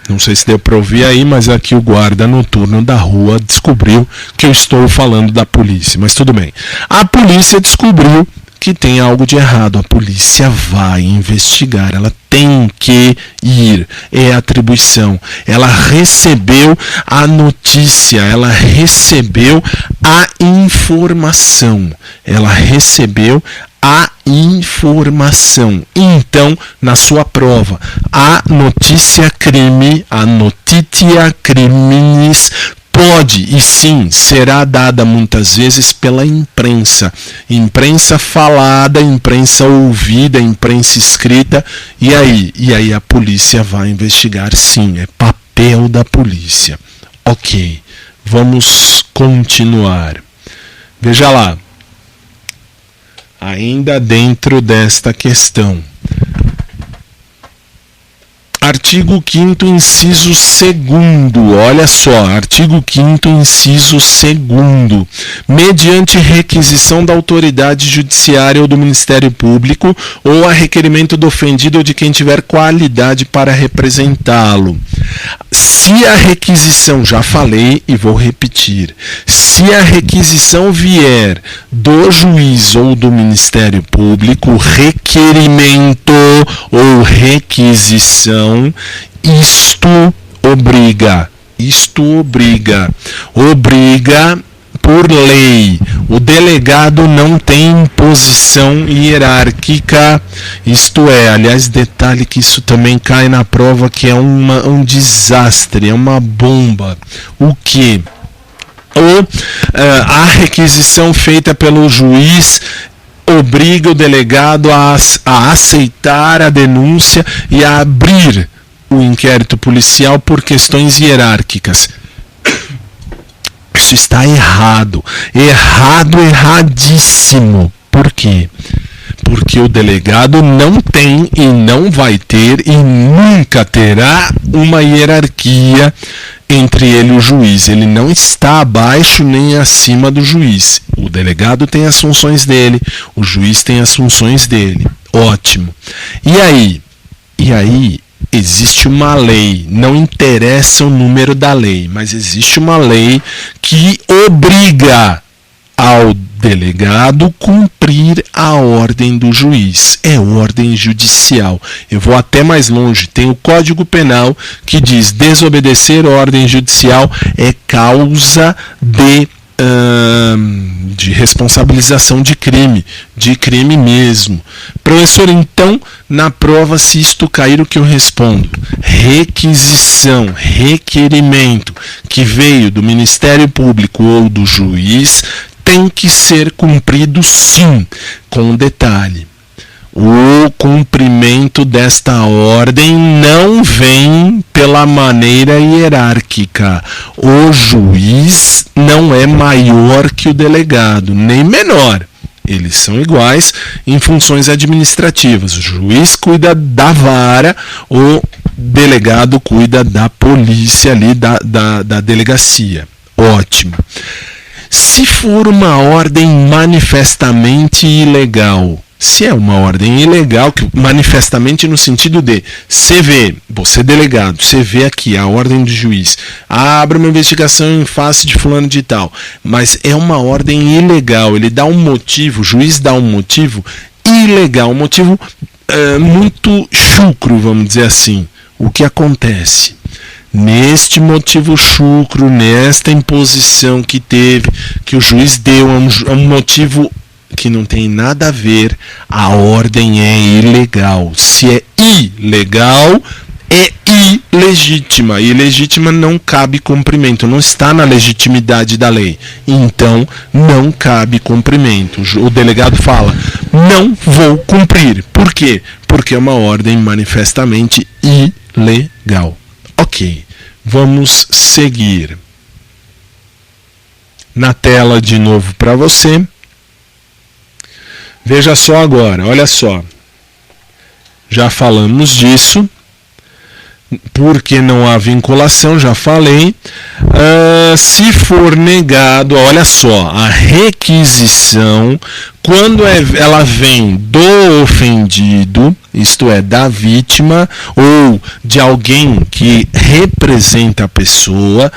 Não sei se deu para ouvir aí, mas aqui o guarda noturno da rua descobriu que eu estou falando da polícia. Mas tudo bem. A polícia descobriu que tem algo de errado. A polícia vai investigar. Ela tem que ir. É atribuição. Ela recebeu a notícia. Ela recebeu a informação. Ela recebeu a informação. Então, na sua prova, a notícia crime, a notitia criminis, pode e sim será dada muitas vezes pela imprensa. Imprensa falada, imprensa ouvida, imprensa escrita. E aí a polícia vai investigar, sim. É papel da polícia. Ok, vamos continuar. Veja lá. Ainda dentro desta questão. Artigo 5º, inciso 2º, olha só, artigo 5º, inciso 2º. Mediante requisição da autoridade judiciária ou do Ministério Público ou a requerimento do ofendido ou de quem tiver qualidade para representá-lo. Se a requisição, já falei e vou repetir, se a requisição vier do juiz ou do Ministério Público, requerimento ou requisição, isto obriga por lei. O delegado não tem posição hierárquica, isto é, aliás, detalhe que isso também cai na prova, que é um desastre, é uma bomba. O que? A requisição feita pelo juiz obriga o delegado a aceitar a denúncia e a abrir o inquérito policial por questões hierárquicas. Isso está errado. Erradíssimo. Por quê? Porque o delegado não tem e não vai ter e nunca terá uma hierarquia entre ele e o juiz. Ele não está abaixo nem acima do juiz. O delegado tem as funções dele, o juiz tem as funções dele. Ótimo. E aí existe uma lei, não interessa o número da lei, mas existe uma lei que obriga ao delegado cumprir a ordem do juiz. É ordem judicial. Eu vou até mais longe. Tem o Código Penal que diz: desobedecer ordem judicial é causa de responsabilização de crime mesmo. Professor, então, na prova, se isto cair, o que eu respondo? Requisição, requerimento que veio do Ministério Público ou do juiz tem que ser cumprido, sim, com detalhe. O cumprimento desta ordem não vem pela maneira hierárquica. O juiz não é maior que o delegado, nem menor. Eles são iguais em funções administrativas. O juiz cuida da vara, o delegado cuida da polícia ali, da delegacia. Ótimo. Se for uma ordem manifestamente ilegal, se é uma ordem ilegal, que manifestamente no sentido de, você vê, você delegado, você vê aqui a ordem do juiz, abre uma investigação em face de fulano de tal, mas é uma ordem ilegal, ele dá um motivo, o juiz dá um motivo ilegal, um motivo muito chucro, vamos dizer assim. O que acontece? Neste motivo chucro, nesta imposição que teve, que o juiz deu, um motivo que não tem nada a ver, a ordem é ilegal. Se é ilegal, é ilegítima. Ilegítima não cabe cumprimento, não está na legitimidade da lei. Então, não cabe cumprimento. O delegado fala: não vou cumprir. Por quê? Porque é uma ordem manifestamente legal. Ok, vamos seguir. Na tela de novo para você. Veja só agora, olha só. Já falamos disso. Porque não há vinculação, já falei. Se for negado, olha só, a requisição, quando ela vem do ofendido, isto é, da vítima, ou de alguém que representa a pessoa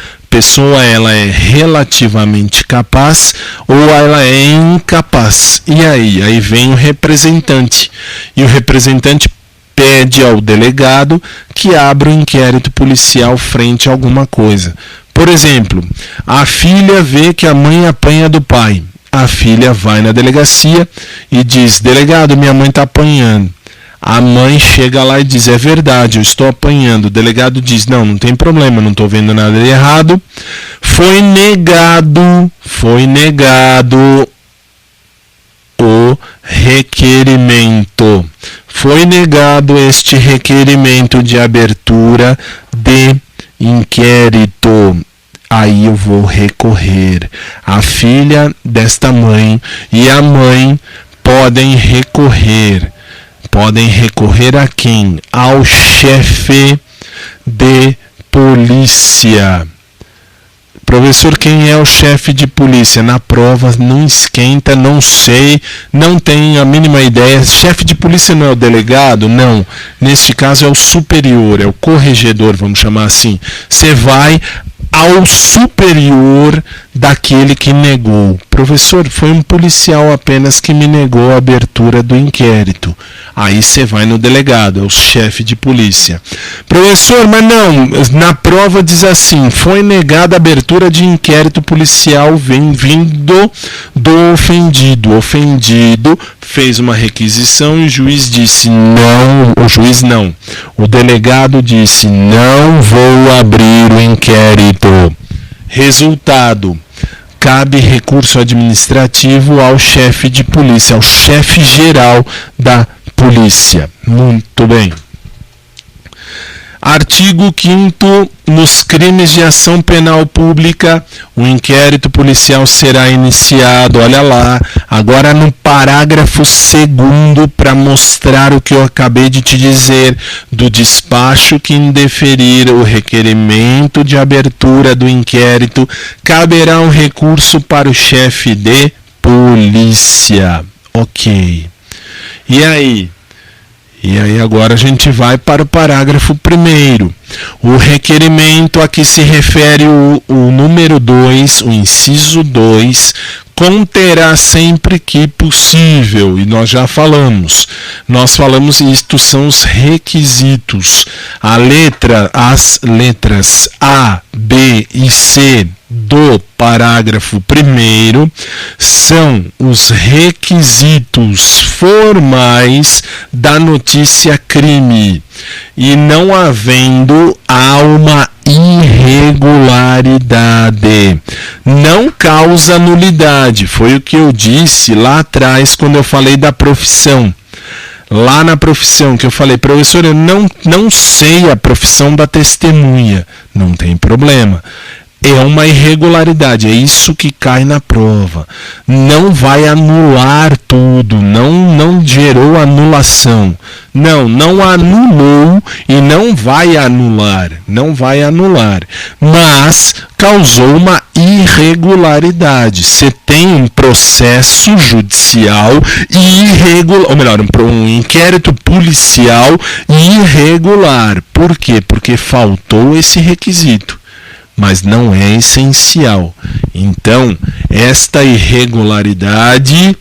ela é relativamente capaz ou ela é incapaz. E aí vem o representante. E o representante pede ao delegado que abra um inquérito policial frente a alguma coisa. Por exemplo, a filha vê que a mãe apanha do pai. A filha vai na delegacia e diz: delegado, minha mãe está apanhando. A mãe chega lá e diz: é verdade, eu estou apanhando. O delegado diz: não tem problema, não estou vendo nada de errado. Foi negado o requerimento. Foi negado este requerimento de abertura de inquérito. Aí eu vou recorrer. A filha desta mãe e a mãe podem recorrer. Podem recorrer a quem? Ao chefe de polícia. Professor, quem é o chefe de polícia? Na prova não esquenta, não sei, não tenho a mínima ideia. Chefe de polícia não é o delegado? Não. Neste caso é o superior, é o corregedor, vamos chamar assim. Você vai ao superior daquele que negou. Professor, foi um policial apenas que me negou a abertura do inquérito. Aí você vai no delegado, é o chefe de polícia. Professor, mas não, na prova diz assim: foi negada a abertura de inquérito policial vindo do ofendido. O ofendido fez uma requisição e o juiz disse não, o delegado disse: não vou abrir o inquérito. Resultado: cabe recurso administrativo ao chefe de polícia, ao chefe geral da polícia. Muito bem. Artigo 5º, nos crimes de ação penal pública, o inquérito policial será iniciado, olha lá, agora no parágrafo 2º, para mostrar o que eu acabei de te dizer, do despacho que indeferir o requerimento de abertura do inquérito, caberá um recurso para o chefe de polícia. Ok. E aí agora a gente vai para o parágrafo 1º. O requerimento a que se refere o número 2, o inciso 2, conterá sempre que possível, e nós já falamos. Nós falamos isto são os requisitos. As letras A, B e C do parágrafo 1º são os requisitos formais da notícia crime, e não havendo há uma irregularidade, não causa nulidade. Foi o que eu disse lá atrás quando eu falei da profissão. Lá na profissão que eu falei: professor, eu não sei a profissão da testemunha. Não tem problema. É uma irregularidade, é isso que cai na prova. Não vai anular tudo, não gerou anulação. Não anulou e não vai anular, mas causou uma irregularidade. Você tem um processo judicial irregular, ou melhor, um inquérito policial irregular. Por quê? Porque faltou esse requisito. Mas não é essencial. Então, esta irregularidade,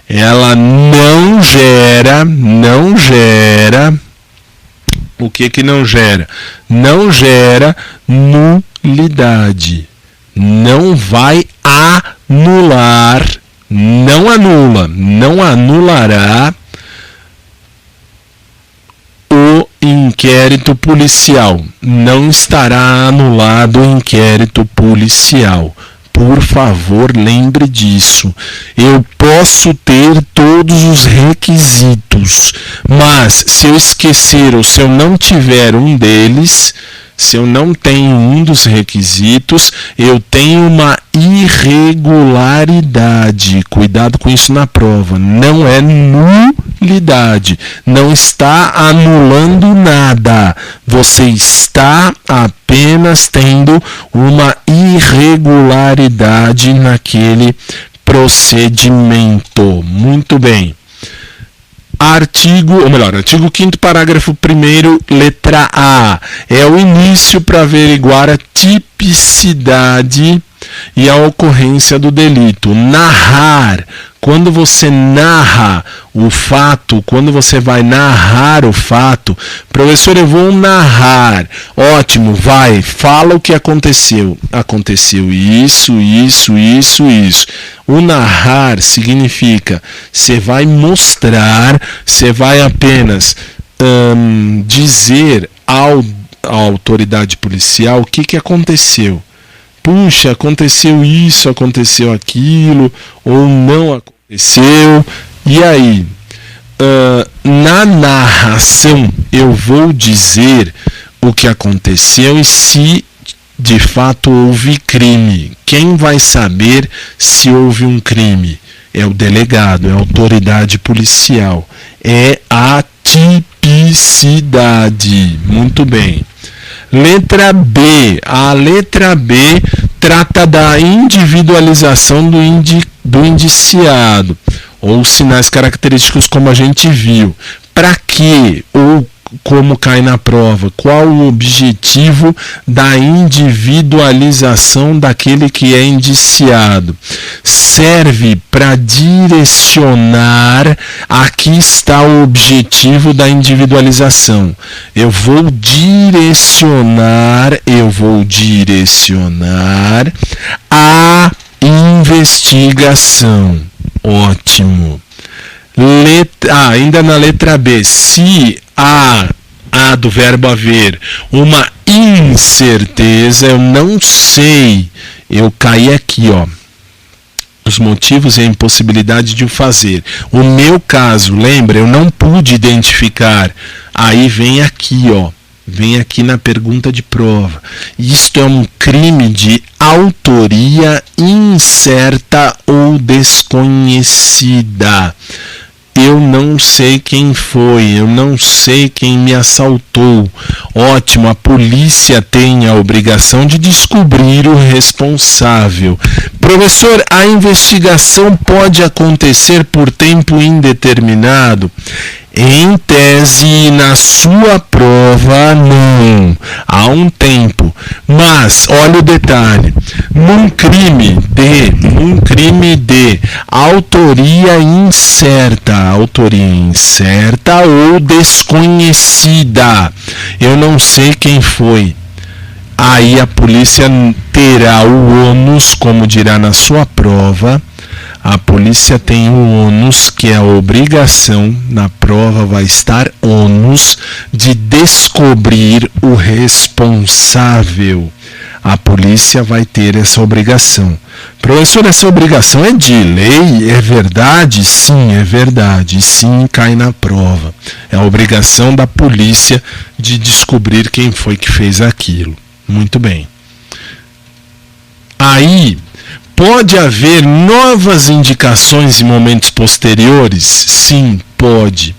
ela não gera, o que não gera? Não gera nulidade. Não vai anular, não anulará o inquérito policial. Não estará anulado o inquérito policial. Por favor, lembre disso. Eu posso ter todos os requisitos, mas se eu esquecer ou se eu não tiver um deles, se eu não tenho um dos requisitos, eu tenho uma irregularidade. Cuidado com isso na prova. Não é nulidade. Não está anulando nada. Você está apenas tendo uma irregularidade naquele procedimento. Muito bem. Artigo 5º, parágrafo 1º, letra A. É o início para averiguar a tipicidade e a ocorrência do delito. Narrar. Quando você narra o fato, quando você vai narrar o fato, professor, eu vou narrar. Ótimo, vai, fala o que aconteceu. Aconteceu isso. O narrar significa, você vai mostrar, você vai apenas dizer à autoridade policial o que aconteceu. Puxa, aconteceu isso, aconteceu aquilo, ou não aconteceu. E aí, na narração, eu vou dizer o que aconteceu e se de fato houve crime. Quem vai saber se houve um crime? É o delegado, é a autoridade policial. É a tipicidade. Muito bem. Letra B. A letra B trata da individualização do indiciado, ou sinais característicos como a gente viu. Para quê? Ou como cai na prova? Qual o objetivo da individualização daquele que é indiciado? Serve para direcionar. Aqui está o objetivo da individualização. Eu vou direcionar a investigação. Ótimo. Ainda na letra B, se há do verbo haver uma incerteza, eu não sei, eu caí aqui, os motivos e a impossibilidade de o fazer. O meu caso, lembra, eu não pude identificar, aí vem aqui, vem aqui na pergunta de prova. Isto é um crime de autoria incerta ou desconhecida. Eu não sei quem foi, eu não sei quem me assaltou. Ótimo, a polícia tem a obrigação de descobrir o responsável. Professor, a investigação pode acontecer por tempo indeterminado? Em tese, na sua prova, não. Há um tempo. Mas, olha o detalhe. Num crime de autoria incerta ou desconhecida, eu não sei quem foi. Aí a polícia terá o ônus, como dirá na sua prova. A polícia tem o ônus, que é a obrigação, na prova vai estar ônus, de descobrir o responsável. A polícia vai ter essa obrigação. Professor, essa obrigação é de lei? É verdade? Sim, é verdade. Sim, cai na prova. É a obrigação da polícia de descobrir quem foi que fez aquilo. Muito bem. Aí, pode haver novas indicações em momentos posteriores? Sim, pode.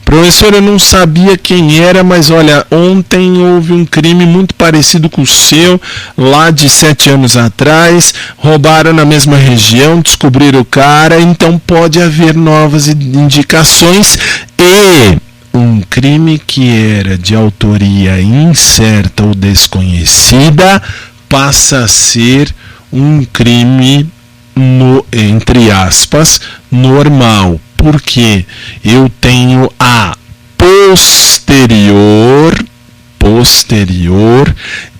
Professor, eu não sabia quem era, mas olha, ontem houve um crime muito parecido com o seu, lá de 7 anos atrás, roubaram na mesma região, descobriram o cara, então pode haver novas indicações e um crime que era de autoria incerta ou desconhecida passa a ser um crime, entre aspas, normal. Porque eu tenho a posterior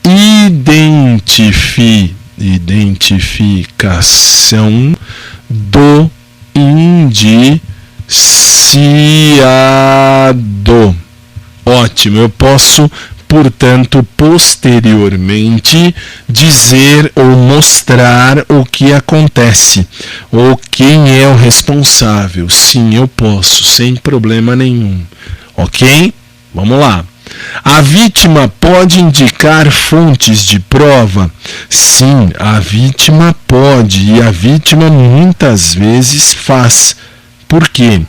identificação do indiciado. Ótimo, eu posso portanto, posteriormente, dizer ou mostrar o que acontece, ou quem é o responsável. Sim, eu posso, sem problema nenhum. Ok? Vamos lá. A vítima pode indicar fontes de prova? Sim, a vítima pode, e a vítima muitas vezes faz. Por quê?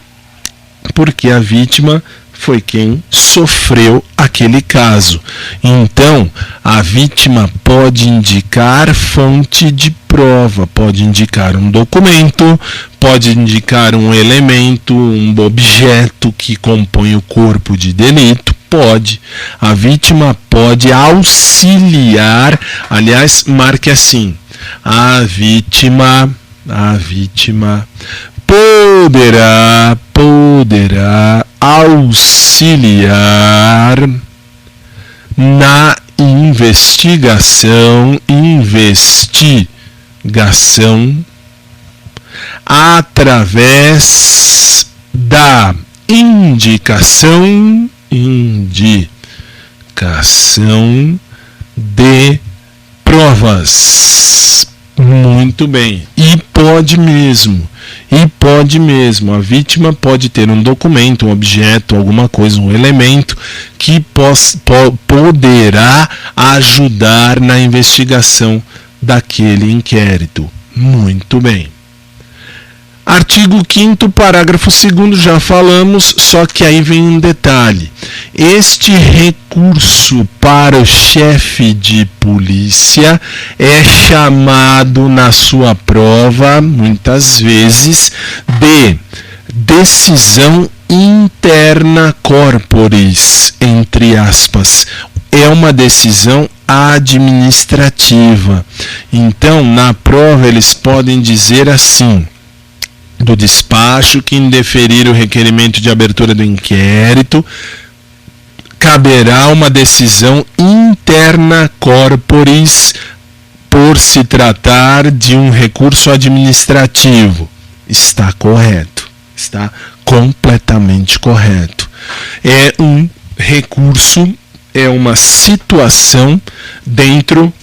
Porque a vítima foi quem sofreu aquele caso. Então, a vítima pode indicar fonte de prova, pode indicar um documento, pode indicar um elemento, um objeto que compõe o corpo de delito, pode. A vítima pode auxiliar, aliás, marque assim, a vítima poderá auxiliar na investigação através da indicação de provas. Muito bem. E pode mesmo. A vítima pode ter um documento, um objeto, alguma coisa, um elemento que poderá ajudar na investigação daquele inquérito. Muito bem. Artigo 5º, parágrafo 2º, já falamos, só que aí vem um detalhe. Este recurso para o chefe de polícia é chamado na sua prova, muitas vezes, de decisão interna corporis, entre aspas. É uma decisão administrativa. Então, na prova, eles podem dizer assim: do despacho que indeferir o requerimento de abertura do inquérito, caberá uma decisão interna corporis por se tratar de um recurso administrativo. Está correto, está completamente correto. É um recurso, é uma situação dentro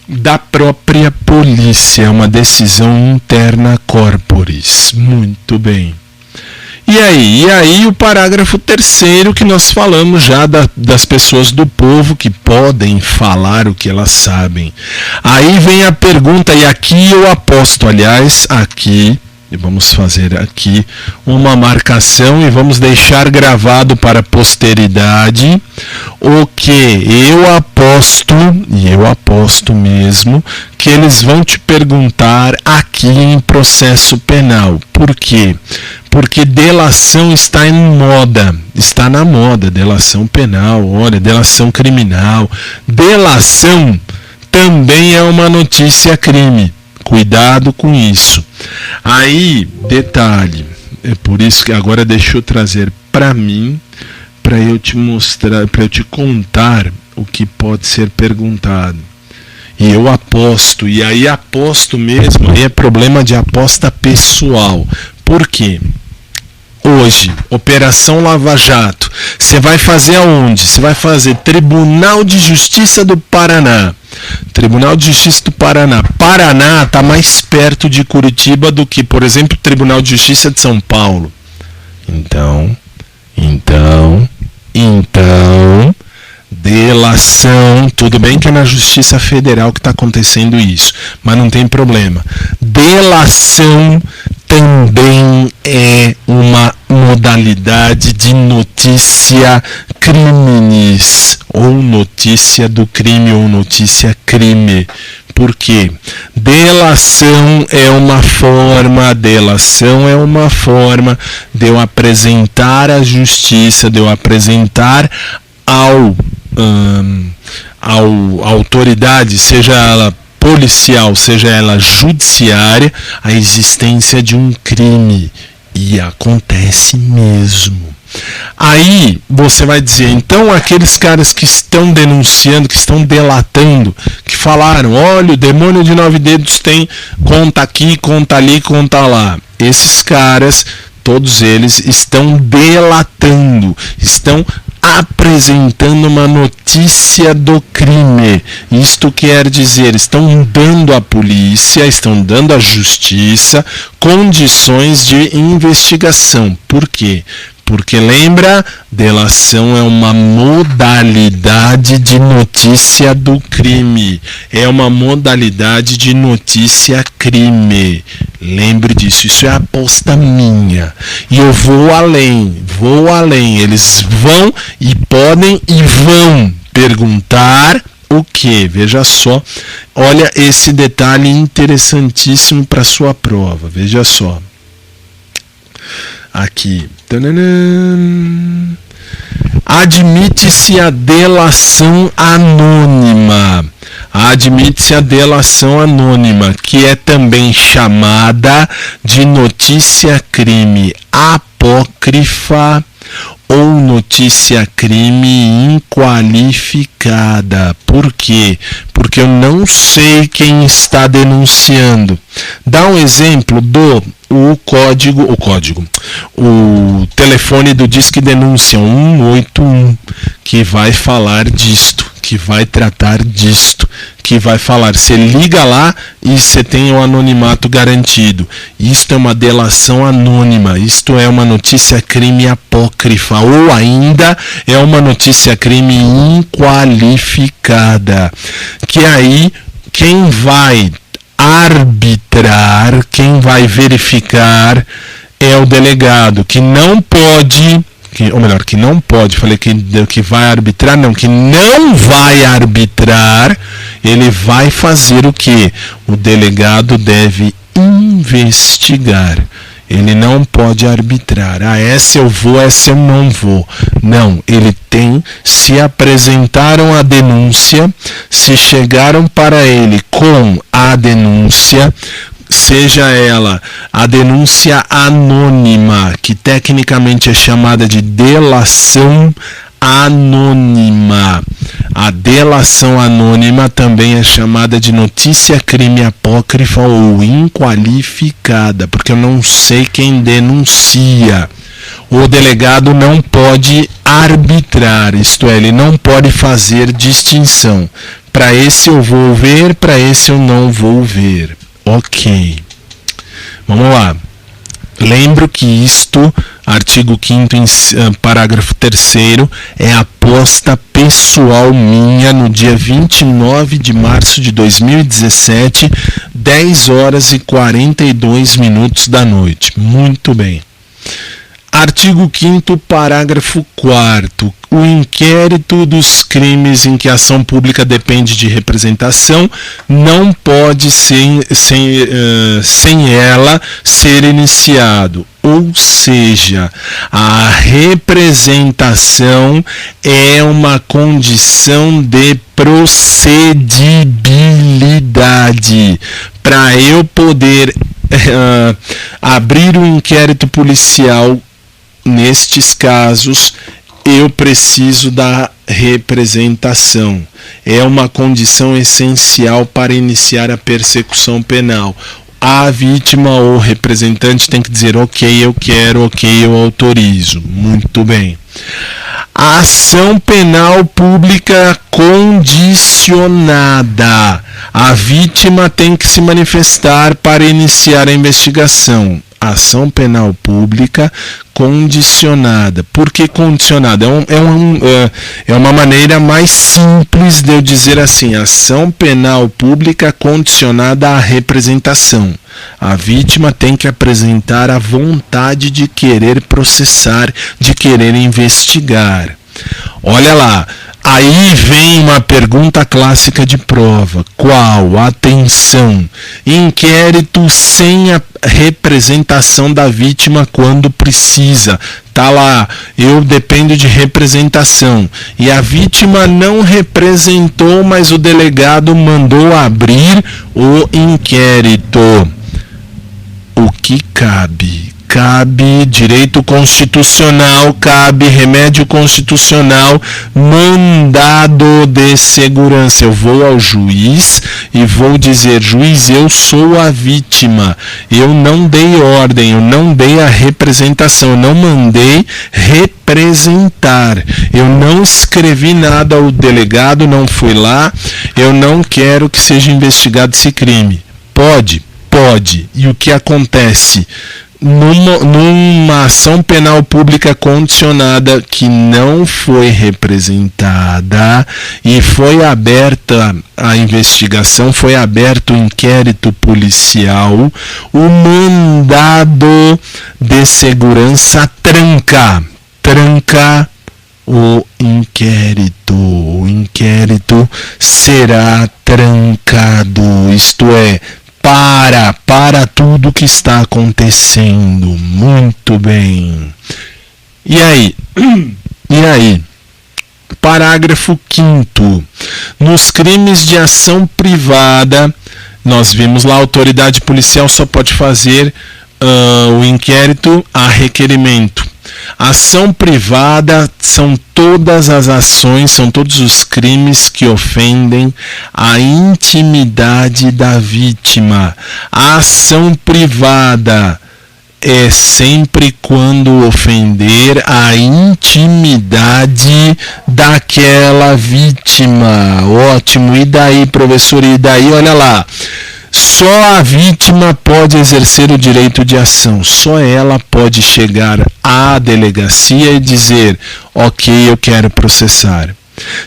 da própria polícia, uma decisão interna corporis. Muito bem. E aí o parágrafo 3º, que nós falamos já das pessoas do povo que podem falar o que elas sabem. Aí vem a pergunta, e aqui eu aposto, aliás, aqui, e vamos fazer aqui uma marcação e vamos deixar gravado para a posteridade o que eu aposto, e eu aposto mesmo, que eles vão te perguntar aqui em processo penal. Por quê? Porque delação está em moda, está na moda, delação penal, olha, delação criminal. Delação também é uma notícia crime. Cuidado com isso. Aí, detalhe, é por isso que agora deixa eu trazer para mim, para eu te mostrar, para eu te contar o que pode ser perguntado. E eu aposto, e aí aposto mesmo, aí é problema de aposta pessoal. Por quê? Hoje, Operação Lava Jato, você vai fazer aonde? Você vai fazer Tribunal de Justiça do Paraná. Tribunal de Justiça do Paraná. Paraná está mais perto de Curitiba do que, por exemplo, Tribunal de Justiça de São Paulo. Então, delação, tudo bem que é na Justiça Federal que está acontecendo isso, mas não tem problema. Delação também é uma modalidade de notícia criminis, ou notícia do crime, ou notícia crime. Por quê? Delação é uma forma de eu apresentar à justiça, de eu apresentar à autoridade, seja ela policial, seja ela judiciária, a existência de um crime. E acontece mesmo. Aí você vai dizer, então aqueles caras que estão denunciando, que estão delatando, que falaram, olha, o demônio de 9 dedos tem conta aqui, conta ali, conta lá. Esses caras, todos eles estão delatando, estão apresentando uma notícia do crime. Isto quer dizer, estão dando à polícia, estão dando à justiça condições de investigação. Por quê? Porque lembra, delação é uma modalidade de notícia do crime. É uma modalidade de notícia crime. Lembre disso, isso é aposta minha. E eu vou além. Eles vão e podem e vão perguntar o quê? Veja só, olha esse detalhe interessantíssimo para sua prova. Veja só. Aqui. Admite-se a delação anônima. Admite-se a delação anônima, que é também chamada de notícia crime apócrifa ou notícia crime inqualificada. Por quê? Porque eu não sei quem está denunciando. Dá um exemplo do o telefone do Disque Denúncia 181, que vai falar disto, que vai tratar disto, que vai falar, você liga lá e você tem o anonimato garantido. Isto é uma delação anônima, isto é uma notícia crime apócrifa, ou ainda é uma notícia crime inqualificada, que aí quem vai arbitrar, quem vai verificar é o delegado, que não pode, falei que vai arbitrar, não, que não vai arbitrar, ele vai fazer o quê? O delegado deve investigar. Ele não pode arbitrar. Essa eu vou, essa eu não vou. Não, ele tem, se apresentaram a denúncia, se chegaram para ele com a denúncia, seja ela a denúncia anônima, que tecnicamente é chamada de delação anônima. A delação anônima também é chamada de notícia crime apócrifa ou inqualificada, porque eu não sei quem denuncia. O delegado não pode arbitrar, isto é, ele não pode fazer distinção. Para esse eu vou ver, para esse eu não vou ver. Ok. Vamos lá. Lembro que isto, artigo 5º, parágrafo 3º, é aposta pessoal minha no dia 29 de março de 2017, 10 horas e 42 minutos da noite. Muito bem. Artigo 5º, parágrafo 4º. O inquérito dos crimes em que a ação pública depende de representação não pode sem ela ser iniciado. Ou seja, a representação é uma condição de procedibilidade. Para eu poder abrir um inquérito policial, nestes casos, eu preciso da representação. É uma condição essencial para iniciar a persecução penal. A vítima ou representante tem que dizer: ok, eu quero, ok, eu autorizo. Muito bem. A ação penal pública condicionada. A vítima tem que se manifestar para iniciar a investigação. Ação penal pública condicionada. Por que condicionada? É uma maneira mais simples de eu dizer assim: ação penal pública condicionada à representação. A vítima tem que apresentar a vontade de querer processar, de querer investigar. Olha lá. Aí vem uma pergunta clássica de prova. Qual? Atenção! Inquérito sem a representação da vítima quando precisa. Tá lá, eu dependo de representação. E a vítima não representou, mas o delegado mandou abrir o inquérito. O que cabe? cabe direito constitucional, cabe remédio constitucional, mandado de segurança. Eu vou ao juiz e vou dizer: juiz, eu sou a vítima, eu não dei ordem, eu não dei a representação, eu não mandei representar, eu não escrevi nada ao delegado, não fui lá, eu não quero que seja investigado esse crime. Pode. E o que acontece? Numa ação penal pública condicionada que não foi representada e foi aberta a investigação, foi aberto o inquérito policial, o mandado de segurança tranca o inquérito. O inquérito será trancado, isto é, para tudo que está acontecendo. Muito bem. E aí? Parágrafo 5º. Nos crimes de ação privada, nós vimos lá, a autoridade policial só pode fazer o inquérito a requerimento. Ação privada são todas as ações, são todos os crimes que ofendem a intimidade da vítima. A ação privada é sempre quando ofender a intimidade daquela vítima. Ótimo. E daí, professor? E daí, olha lá. Só a vítima pode exercer o direito de ação, só ela pode chegar à delegacia e dizer: ok, eu quero processar.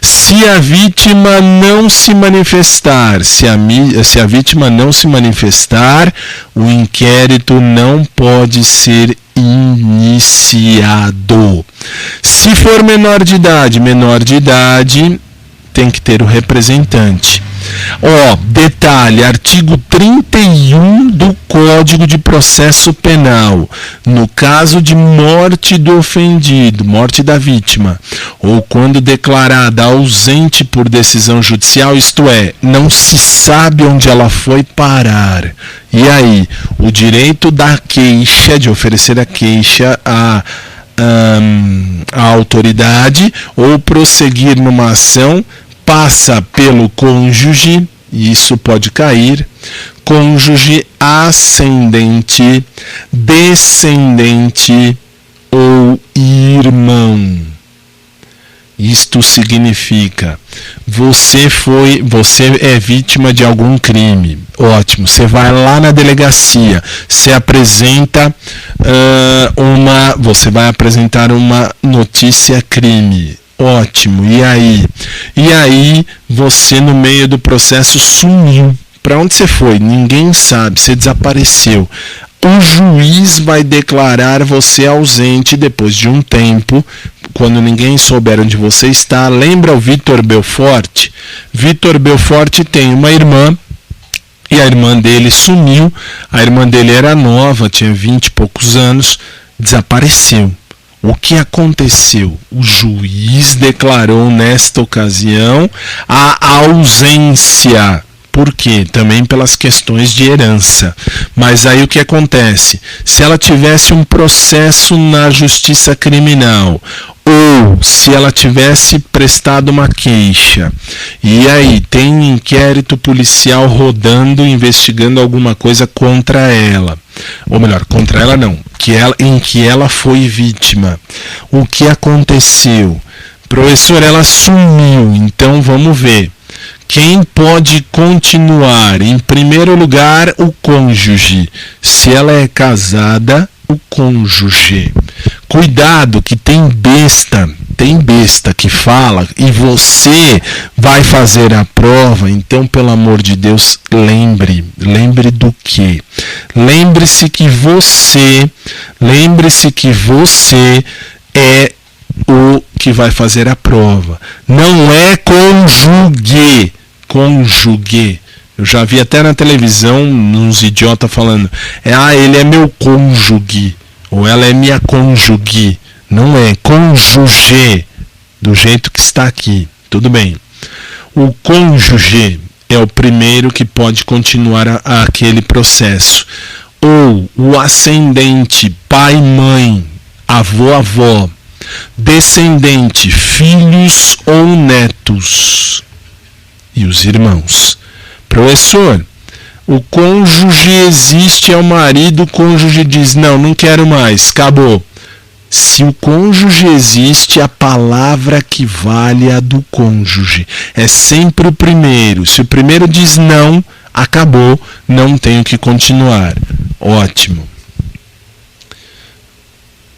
Se a vítima não se manifestar, se a vítima não se manifestar, o inquérito não pode ser iniciado. Se for menor de idade tem que ter o representante. Detalhe, artigo 31 do Código de Processo Penal. No caso de morte do ofendido, morte da vítima, ou quando declarada ausente por decisão judicial, isto é, não se sabe onde ela foi parar. E aí, o direito da queixa, de oferecer a queixa à autoridade, ou prosseguir numa ação, passa pelo cônjuge, isso pode cair, cônjuge, ascendente, descendente ou irmão. Isto significa, você é vítima de algum crime. Ótimo, você vai lá na delegacia, você apresenta você vai apresentar uma notícia crime. Ótimo, e aí? E aí você, no meio do processo, sumiu. Para onde você foi? Ninguém sabe, você desapareceu. O juiz vai declarar você ausente depois de um tempo, quando ninguém souber onde você está. Lembra o Vitor Belfort? Vitor Belfort tem uma irmã, e a irmã dele sumiu. A irmã dele era nova, tinha 20 e poucos anos, desapareceu. O que aconteceu? O juiz declarou nesta ocasião a ausência. Por quê? Também pelas questões de herança. Mas aí o que acontece? Se ela tivesse um processo na justiça criminal, ou se ela tivesse prestado uma queixa, e aí tem inquérito policial rodando, investigando alguma coisa contra ela, ou melhor, contra ela não, em que ela foi vítima. O que aconteceu? Professor, ela sumiu, então vamos ver. Quem pode continuar? Em primeiro lugar, o cônjuge. Se ela é casada, o cônjuge. Cuidado que tem besta que fala e você vai fazer a prova, então pelo amor de Deus, lembre do quê? Lembre-se que você é o que vai fazer a prova. Não é cônjuge. Eu já vi até na televisão uns idiotas falando, ele é meu cônjuge, ou ela é minha cônjuge. Não é, cônjuge, do jeito que está aqui. Tudo bem. O cônjuge é o primeiro que pode continuar aquele processo. ou o ascendente pai, mãe, avô, avó, descendente, filhos ou netos, e os irmãos. Professor, o cônjuge existe, é o marido, o cônjuge diz, não quero mais, acabou. Se o cônjuge existe, a palavra que vale é a do cônjuge. É sempre o primeiro. Se o primeiro diz não, acabou, não tenho que continuar. Ótimo.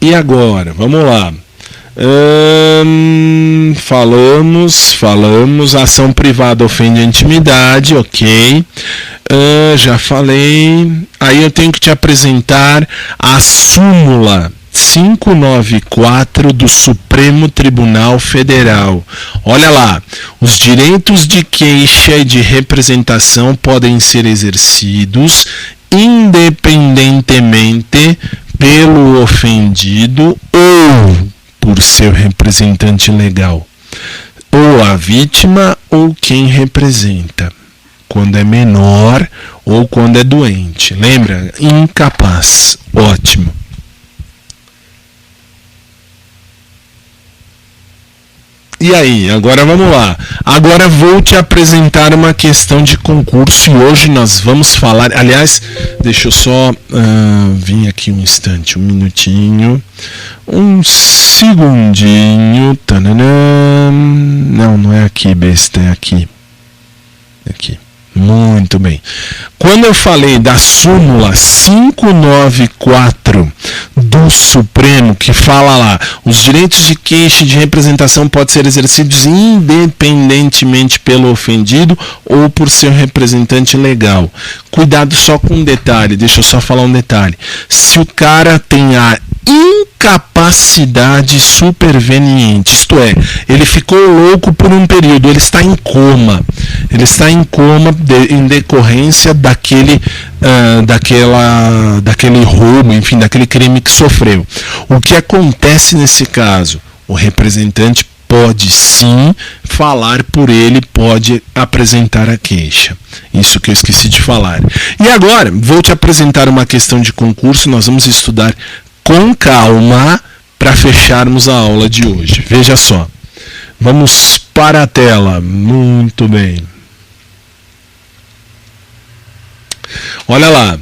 E agora, vamos lá. Falamos, ação privada ofende a intimidade, ok. Já falei. Aí eu tenho que te apresentar a súmula 594 do Supremo Tribunal Federal. Olha lá, os direitos de queixa e de representação podem ser exercidos independentemente pelo ofendido ou por seu representante legal, ou a vítima ou quem representa, quando é menor ou quando é doente. Lembra? Incapaz. Ótimo. E aí, agora vamos lá. Agora vou te apresentar uma questão de concurso e hoje nós vamos falar... Aliás, deixa eu só vir aqui um instante, um minutinho, um segundinho. Tananã. Não é aqui, besta, é aqui. Aqui. Muito bem. Quando eu falei da súmula 594 do Supremo, que fala lá, os direitos de queixa e de representação podem ser exercidos independentemente pelo ofendido ou por seu representante legal. Cuidado só com um detalhe, deixa eu só falar um detalhe. Se o cara tem a incapacidade superveniente, isto é, ele ficou louco por um período, ele está em coma. Ele está em coma em decorrência daquele roubo, enfim, daquele crime que sofreu. O que acontece nesse caso? O representante pode sim falar por ele, pode apresentar a queixa. Isso que eu esqueci de falar. E agora, vou te apresentar uma questão de concurso, nós vamos estudar com calma para fecharmos a aula de hoje. Veja só. Vamos para a tela. Muito bem. Olha lá.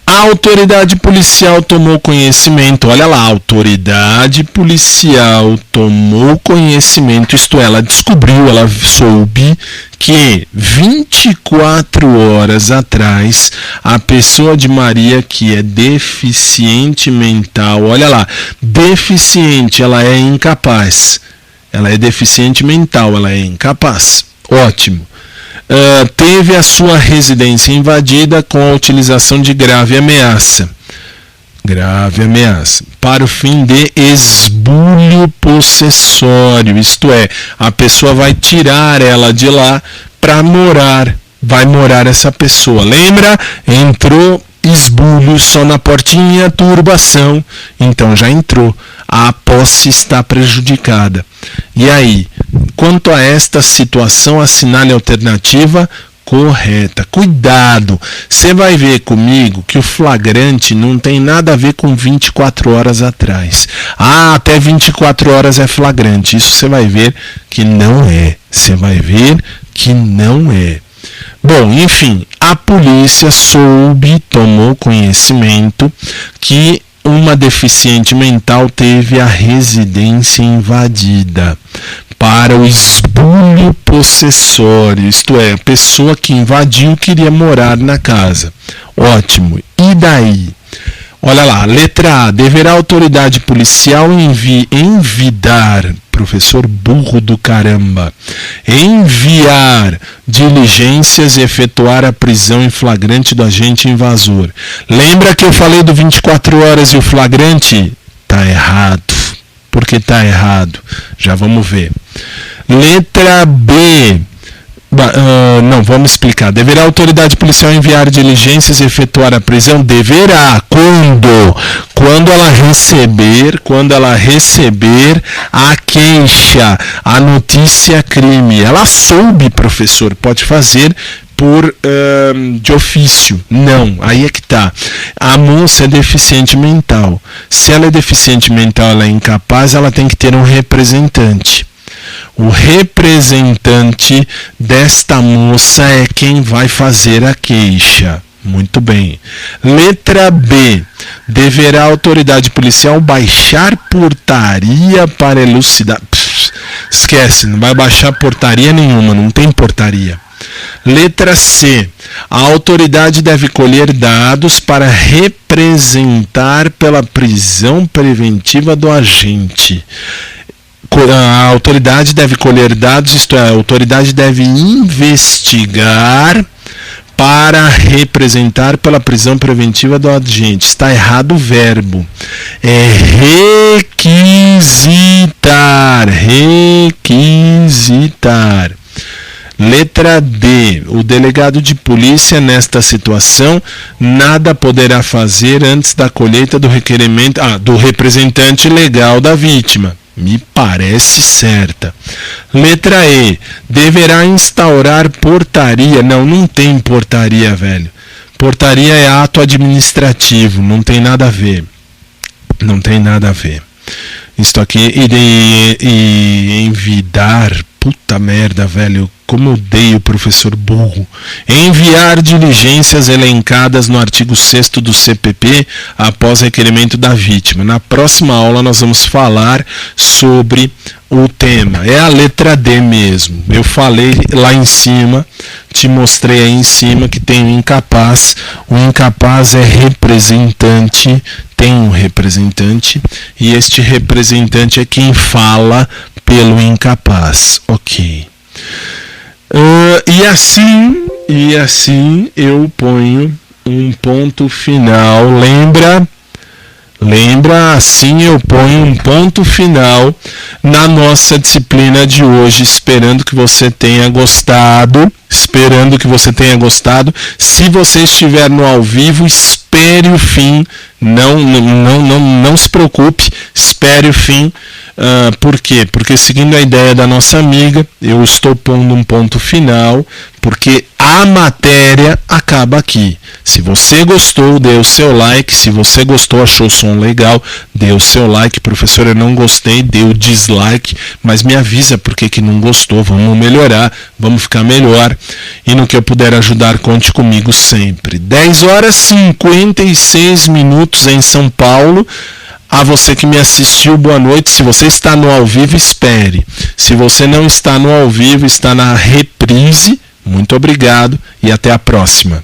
A autoridade policial tomou conhecimento. Olha lá, a autoridade policial tomou conhecimento, isto é, ela descobriu, ela soube que 24 horas atrás a pessoa de Maria, que é deficiente mental, olha lá, deficiente, ela é incapaz. Ela é deficiente mental, ela é incapaz. Ótimo. Teve a sua residência invadida com a utilização de grave ameaça. Grave ameaça. Para o fim de esbulho possessório. Isto é, a pessoa vai tirar ela de lá para morar. Vai morar essa pessoa. Lembra? Entrou esbulho só na portinha, turbação. Então já entrou. A posse está prejudicada. E aí? Quanto a esta situação, assinale a alternativa correta. Cuidado, você vai ver comigo que o flagrante não tem nada a ver com 24 horas atrás. Até 24 horas é flagrante. Isso você vai ver que não é. Você vai ver que não é. Bom, enfim, a polícia tomou conhecimento que uma deficiente mental teve a residência invadida para o esbulho possessório, isto é, a pessoa que invadiu queria morar na casa. Ótimo. E daí? Olha lá, letra A. Deverá a autoridade policial envidar, professor burro do caramba, enviar diligências e efetuar a prisão em flagrante do agente invasor. Lembra que eu falei do 24 horas e o flagrante? Tá errado. Por que tá errado? Já vamos ver. Letra B. Não, vamos explicar. Deverá a autoridade policial enviar diligências e efetuar a prisão? Deverá. Quando? Quando ela receber a queixa, a notícia crime. Ela soube, professor, pode fazer de ofício. Não, aí é que tá. A moça é deficiente mental. Se ela é deficiente mental, ela é incapaz, ela tem que ter um representante. O representante desta moça é quem vai fazer a queixa. Muito bem. Letra B. Deverá a autoridade policial baixar portaria para elucidar. Esquece, não vai baixar portaria nenhuma, não tem portaria. Letra C. A autoridade deve colher dados para representar pela prisão preventiva do agente. A autoridade deve colher dados, isto é, a autoridade deve investigar para representar pela prisão preventiva do agente. Está errado o verbo. É requisitar. Requisitar. Letra D. O delegado de polícia, nesta situação, nada poderá fazer antes da colheita do requerimento do representante legal da vítima. Me parece certa. Letra E. Deverá instaurar portaria. Não tem portaria, velho. Portaria é ato administrativo. Não tem nada a ver. Não tem nada a ver. Isto aqui e envidar. Puta merda, velho. Como eu odeio o professor burro. Enviar diligências elencadas no artigo 6º do CPP após requerimento da vítima. Na próxima aula nós vamos falar sobre o tema. É a letra D mesmo. Eu falei lá em cima, te mostrei aí em cima que tem o incapaz. O incapaz é representante, tem um representante, e este representante é quem fala pelo incapaz. Ok. E assim eu ponho um ponto final. Lembra, assim eu ponho um ponto final na nossa disciplina de hoje, esperando que você tenha gostado. Se você estiver no ao vivo, espere o fim. Não se preocupe, espere o fim. Por quê? Porque seguindo a ideia da nossa amiga, eu estou pondo um ponto final, porque a matéria acaba aqui. Se você gostou, dê o seu like. Se você gostou, achou o som legal, dê o seu like. Professor, eu não gostei, dê o dislike, mas me avisa por que não gostou. Vamos melhorar, vamos ficar melhor. E no que eu puder ajudar, conte comigo sempre. 10h56 em São Paulo. A você que me assistiu, boa noite. Se você está no ao vivo, espere. Se você não está no ao vivo, está na reprise, muito obrigado e até a próxima.